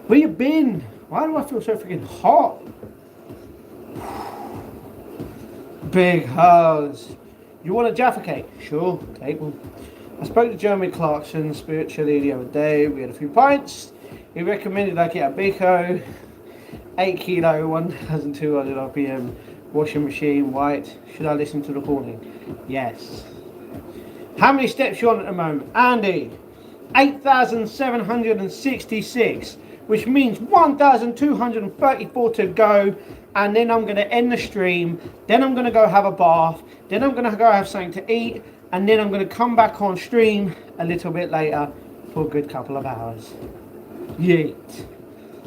Speaker 1: Where you been? Why do I feel so freaking hot? Big hugs. You want a Jaffa Cake? Sure, take one. I spoke to Jeremy Clarkson spiritually the other day. We had a few pints. He recommended I get a Biko, 8 kilo, 1,200 RPM, washing machine, white. Should I listen to the calling? Yes. How many steps you on at the moment? Andy, 8,766, which means 1,234 to go. And then I'm going to end the stream. Then I'm going to go have a bath. Then I'm going to go have something to eat. And then I'm going to come back on stream a little bit later for a good couple of hours. Yeet.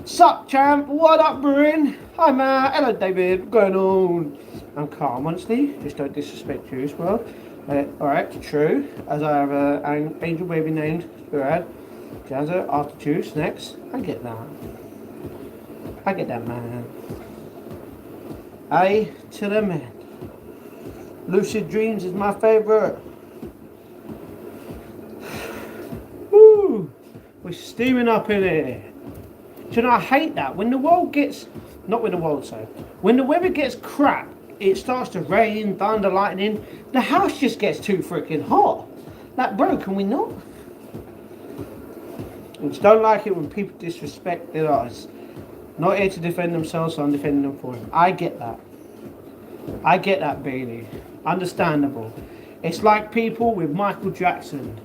Speaker 1: Sup, champ? What up, Bruin? Hi, Matt. Hello, David. What's going on? I'm calm, honestly. Just don't disrespect you as well. Alright, true. As I have an angel baby named Spirad. Jazza, after juice, next. I get that. I get that, man. A to the man. Lucid Dreams is my favorite. Woo! We're steaming up in here. Do you know, I hate that. When the world gets, not when the world, so, when the weather gets crap, it starts to rain, thunder, lightning, the house just gets too freaking hot. Like, bro, can we not? I just don't like it when people disrespect their eyes. Not here to defend themselves, so I'm defending them for them. I get that. I get that, Bailey. Understandable. It's like people with Michael Jackson.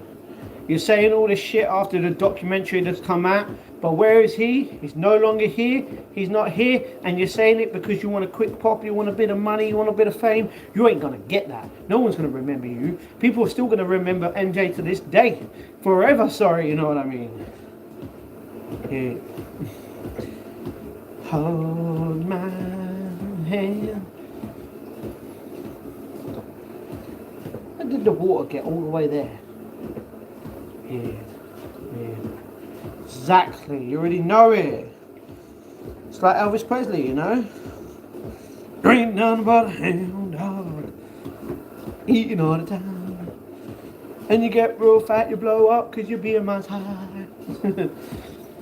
Speaker 1: You're saying all this shit after the documentary that's come out, But where is he? He's no longer here. He's not here. And you're saying it because you want a quick pop, you want a bit of money, you want a bit of fame. You ain't going to get that. No one's going to remember you. People are still going to remember MJ to this day. Forever, sorry, you know what I mean? Yeah. Hold my hand. How did the water get all the way there? Yeah. Exactly, you already know it. It's like Elvis Presley, you know? Ain't nothing but a hound dog, eating all the time. And you get real fat, you blow up because your BMI's high.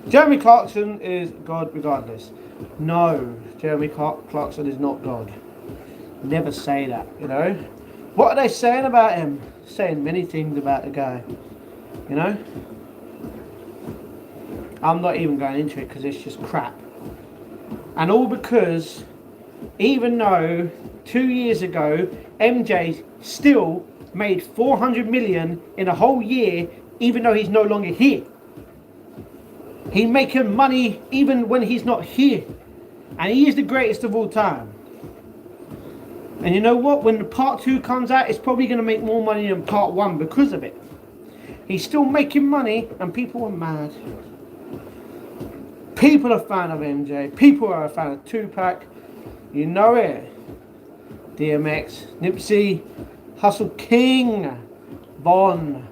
Speaker 1: Jeremy Clarkson is God regardless. No, Jeremy Clarkson is not God. Never say that, you know? What are they saying about him? Saying many things about the guy, you know? I'm not even going into it because it's just crap. And all because, even though 2 years ago, MJ still made 400 million in a whole year, even though he's no longer here. He's making money even when he's not here. And he is the greatest of all time. And you know what? When the part 2 comes out, it's probably going to make more money than part 1 because of it. He's still making money and people are mad. People are a fan of MJ. People are a fan of Tupac. You know it. DMX, Nipsey, Hustle King, Von.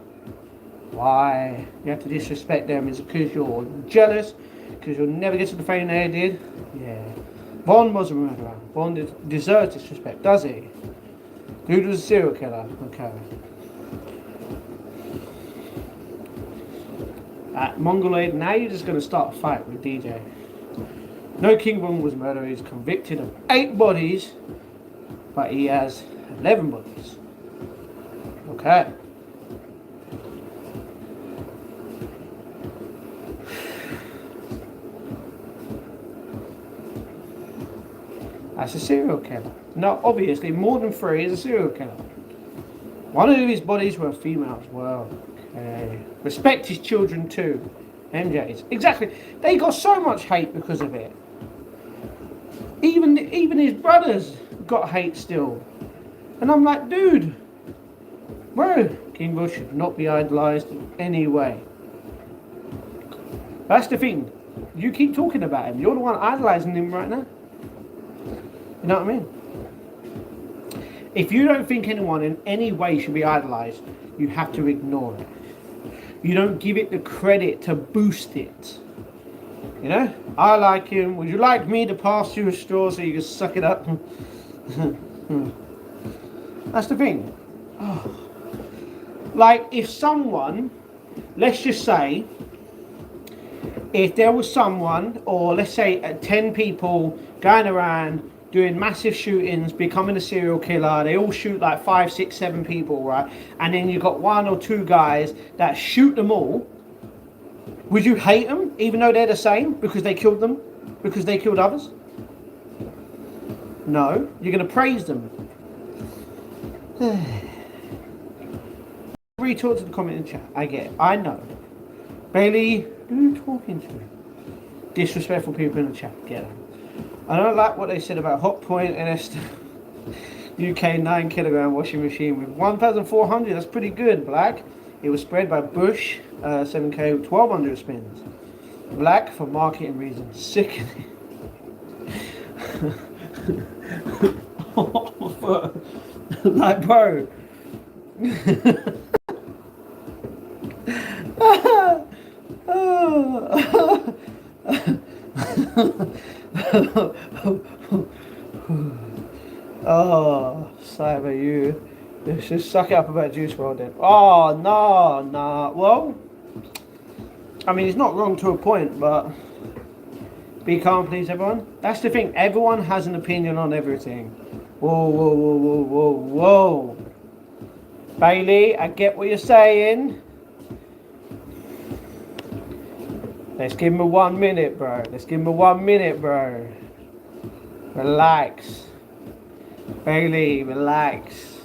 Speaker 1: Why? You have to disrespect them. Is it because you're jealous? Because you'll never get to the fame they did? Yeah. Von was a murderer. Von deserves disrespect, does he? Dude was a serial killer. Okay. Mongoloid, now you're just going to start a fight with DJ. No, King Von was murdered. He's convicted of 8 bodies, but he has 11 bodies. Okay. That's a serial killer. Now, obviously, more than 3 is a serial killer. One of his bodies were a female as well. Respect his children too. MJ's. Exactly. They got so much hate because of it. Even his brothers got hate still. And I'm like, dude, bro, King Bush should not be idolized in any way. That's the thing. You keep talking about him. You're the one idolizing him right now. You know what I mean? If you don't think anyone in any way should be idolized, you have to ignore it. You don't give it the credit to boost it. You know? I like him. Would you like me to pass you a straw so you can suck it up? That's the thing. Oh. Like, if someone, let's just say, if there was someone, or let's say 10 people going around doing massive shootings, becoming a serial killer, they all shoot like 5, 6, 7 people, right? And then you got 1 or 2 guys that shoot them all. Would you hate them, even though they're the same, because they killed them? Because they killed others? No, you're going to praise them. Talk to the comment in the chat. I get it. I know. Bailey, who are you talking to? Disrespectful people in the chat. Get it. I don't like what they said about Hot Point and UK 9 kilogram washing machine with 1,400. That's pretty good, Black. It was spread by Bush, 7K with 1,200 spins. Black for marketing reasons. Sickening. Like, bro. Oh, Cyber, you just suck it up about Juice WRLD then. Oh, no. Well, I mean, it's not wrong to a point, but be calm, please, everyone. That's the thing. Everyone has an opinion on everything. Whoa. Bailey, I get what you're saying. Let's give him a 1 minute, bro. Relax. Bailey, relax.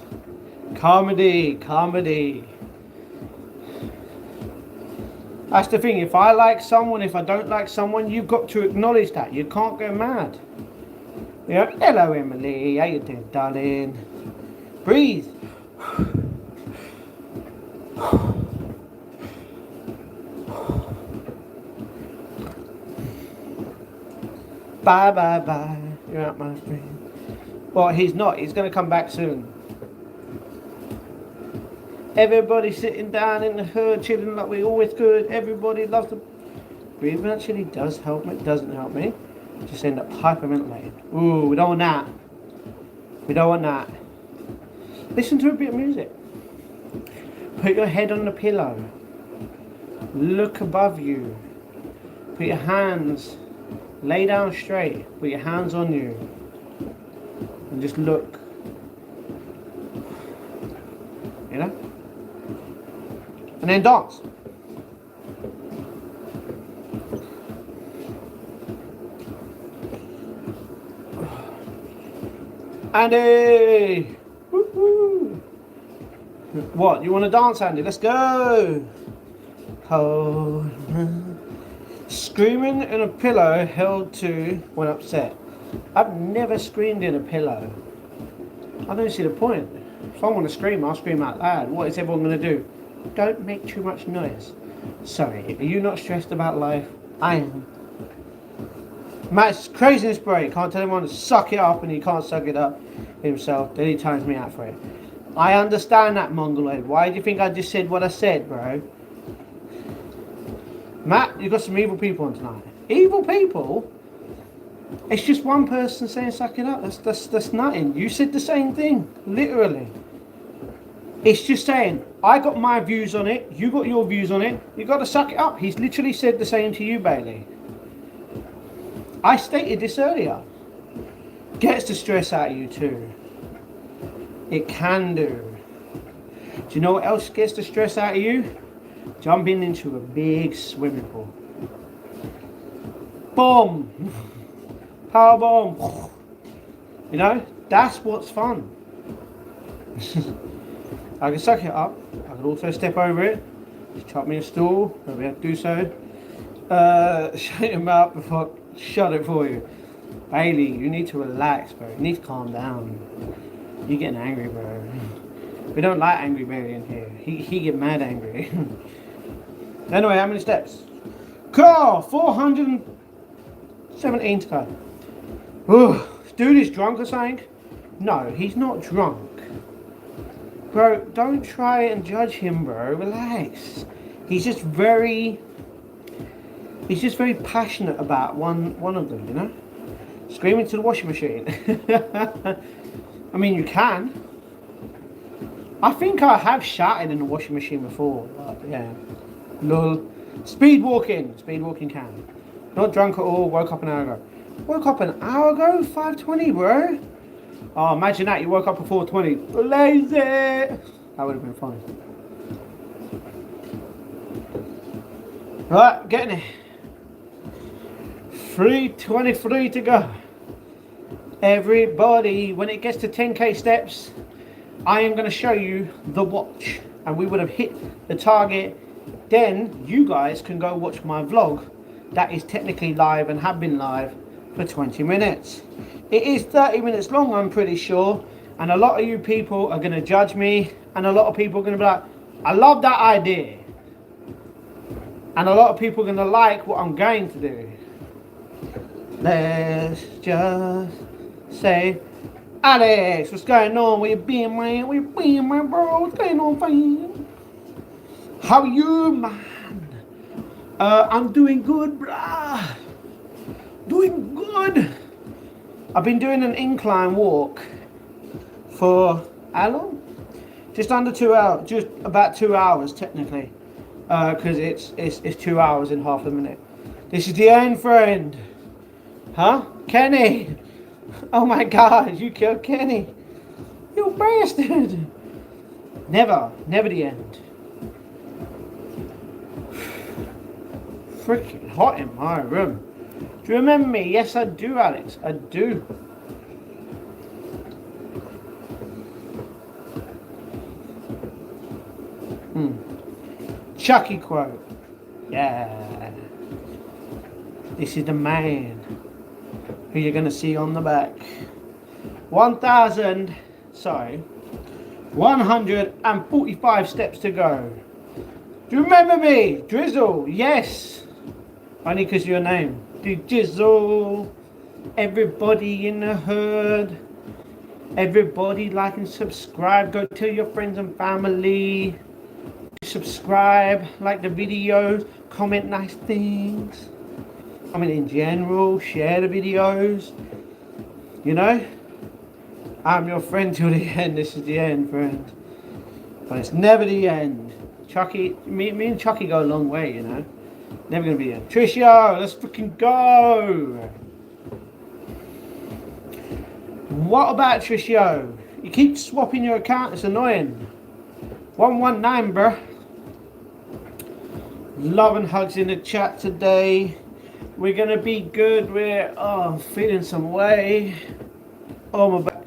Speaker 1: Comedy. That's the thing. If I like someone, if I don't like someone, you've got to acknowledge that. You can't go mad. Yeah. Hello, Emily. How you doing, darling? Breathe. Bye, bye, bye. You're out, my friend. Well, he's not. He's going to come back soon. Everybody sitting down in the hood, chilling like we always could. Everybody loves the... Breathing actually does help me. It doesn't help me. Just end up hyperventilating. Ooh, we don't want that. We don't want that. Listen to a bit of music. Put your head on the pillow. Look above you. Put your hands... Lay down straight. Put your hands on you. And just look. You know? And then dance. Andy! Woo-hoo. What? You want to dance, Andy? Let's go! Oh. Screaming in a pillow held to when upset. I've never screamed in a pillow. I don't see the point. If I want to scream, I'll scream out loud. What is everyone going to do? Don't make too much noise. Sorry, are you not stressed about life? I am. Matt's craziness break. Can't tell anyone to suck it up and he can't suck it up himself. Then he times me out for it. I understand that, Mongoloid. Why do you think I just said what I said, bro? Matt, you've got some evil people on tonight. Evil people? It's just one person saying suck it up. That's nothing. You said the same thing. Literally. It's just saying, I got my views on it. You got your views on it. You got to suck it up. He's literally said the same to you, Bailey. I stated this earlier. Gets the stress out of you too. It can do. Do you know what else gets the stress out of you? Jumping into a big swimming pool. Boom! Power bomb! You know, that's what's fun. I can suck it up. I can also step over it. Just chop me a stool. Maybe I have to do so. Shut him up before I shut it for you. Bailey, you need to relax, bro. You need to calm down. You're getting angry, bro. We don't like angry Bailey in here. He get mad angry. Anyway, how many steps? Cool! 417 to go. Ooh, dude is drunk or something? No, he's not drunk. Bro, don't try and judge him, bro. Relax. He's just very passionate about one of them, you know? Screaming to the washing machine. I mean, you can. I think I have shouted in the washing machine before, but yeah. Lol. Speed walking can. Not drunk at all, woke up an hour ago. Woke up an hour ago? 5:20, bro. Oh, imagine that, you woke up at 4:20. Lazy! That would have been fun. Right, getting it. 3:23 to go. Everybody, when it gets to 10k steps, I am going to show you the watch. And we would have hit the target. Then you guys can go watch my vlog that is technically live and have been live for 20 minutes. It is 30 minutes long, I'm pretty sure, and a lot of you people are going to judge me, and a lot of people are going to be like, I love that idea, and a lot of people are going to like what I'm going to do. Let's just say, Alex, what's going on? Where you been, man? Where you been, my bro? What's going on, fam? How are you, man? I'm doing good, bruh. Doing good. I've been doing an incline walk for how long? Just under 2 hours. Just about 2 hours, technically, because it's 2 hours in half a minute. This is the end, friend. Huh, Kenny? Oh my God, you killed Kenny. You bastard. Never the end. Freaking hot in my room. Do you remember me? Yes, I do, Alex. I do. Chucky quote. Yeah. This is the man who you're going to see on the back. 145 steps to go. Do you remember me? Drizzle, yes. Only because of your name. The Drizzle. Everybody in the hood. Everybody like and subscribe. Go tell your friends and family. Subscribe, like the videos, comment nice things. Comment in general, share the videos. You know? I'm your friend till the end. This is the end, friend. But it's never the end. Chucky, me and Chucky go a long way, you know. Never gonna be the end. Tricia, let's freaking go. What about Tricia? You keep swapping your account, it's annoying. 119, bruh. Love and hugs in the chat today. We're gonna be good. We're feeling some way. Oh, my back.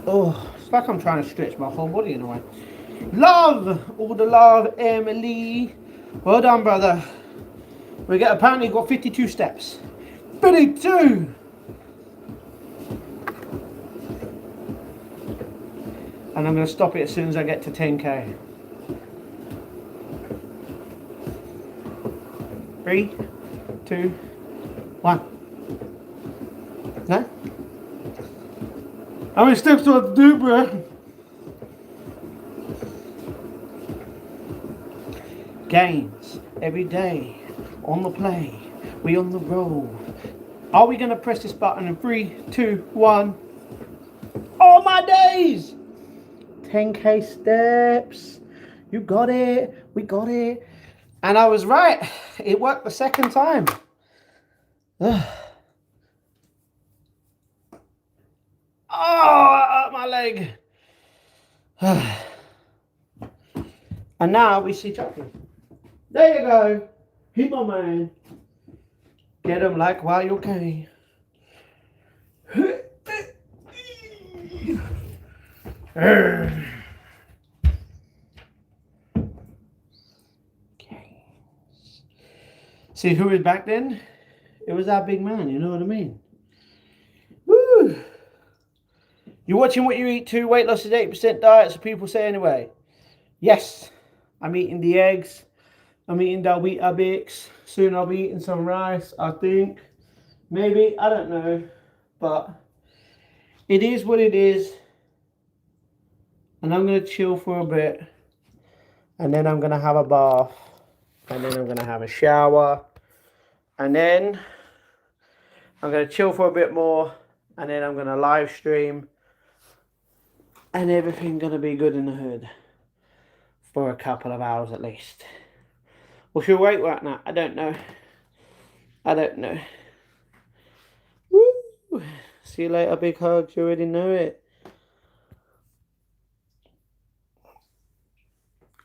Speaker 1: It's like I'm trying to stretch my whole body in a way. Love, all the love, Emily. Well done, brother. We apparently got 52 steps. 52. And I'm going to stop it as soon as I get to 10k. 3, 2, 1. No? How many steps do I have to do, bro? Gains every day on the play. We on the roll. Are we going to press this button in 3, 2, 1? Oh my days! 10k steps. You got it. We got it. And I was right. It worked the second time. Oh, I hurt my leg. And now we see Chucky. There you go. He's my man. Get him like while you're okay. See who was back then? It was that big man, you know what I mean? Woo! You're watching what you eat too. Weight loss is 8% diet, so people say anyway. Yes, I'm eating the eggs. I'm eating the Weetabix. Soon I'll be eating some rice, I think. Maybe, I don't know. But it is what it is. And I'm going to chill for a bit. And then I'm going to have a bath. And then I'm going to have a shower. And then I'm going to chill for a bit more. And then I'm going to live stream. And everything's going to be good in the hood. For a couple of hours at least. What's your weight right now? I don't know. I don't know. Woo! See you later, big hugs. You already know it.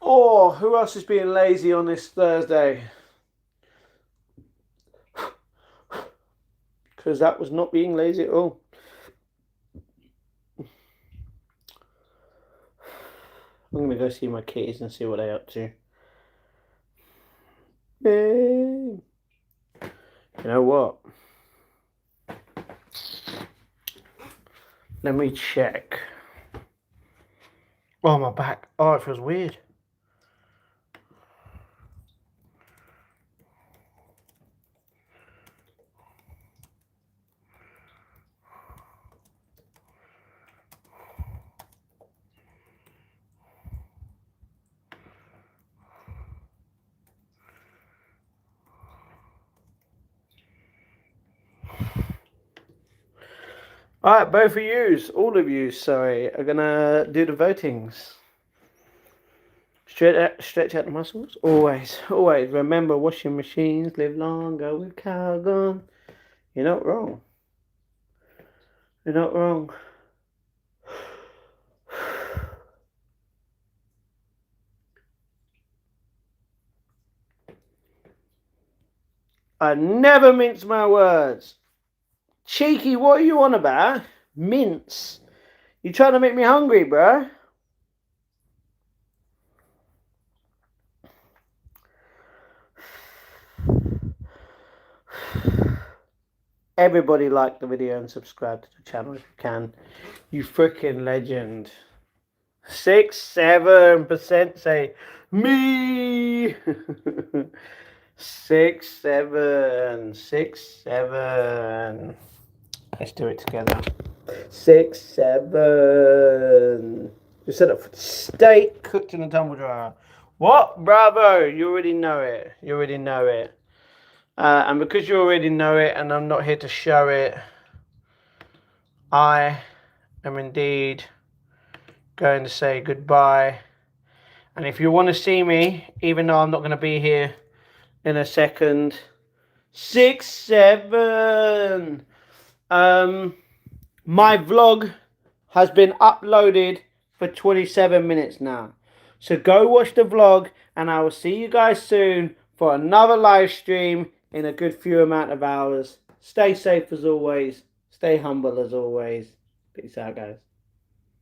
Speaker 1: Oh, who else is being lazy on this Thursday? Because that was not being lazy at all. I'm going to go see my kitties and see what they're up to. Yay. You know what? Let me check. Oh, my back. Oh, it feels weird. Alright, both of yous, all of you, sorry, are gonna do the votings. Stretch out the muscles. Always, always. Remember, washing machines live longer with Calgon. You're not wrong. You're not wrong. I never mince my words. Cheeky, what are you on about? Mince. You trying to make me hungry, bruh? Everybody like the video and subscribe to the channel if you can. You freaking legend. 6-7% say me. 6-7. 6-7. Let's do it together. 6-7. Just set up for steak cooked in a tumble dryer. What? Bravo. You already know it. You already know it. And because you already know it and I'm not here to show it, I am indeed going to say goodbye. And if you want to see me, even though I'm not going to be here in a second, 6-7. My vlog has been uploaded for 27 minutes now. So go watch the vlog and I will see you guys soon for another live stream in a good few amount of hours. Stay safe as always. Stay humble as always. Peace out, guys.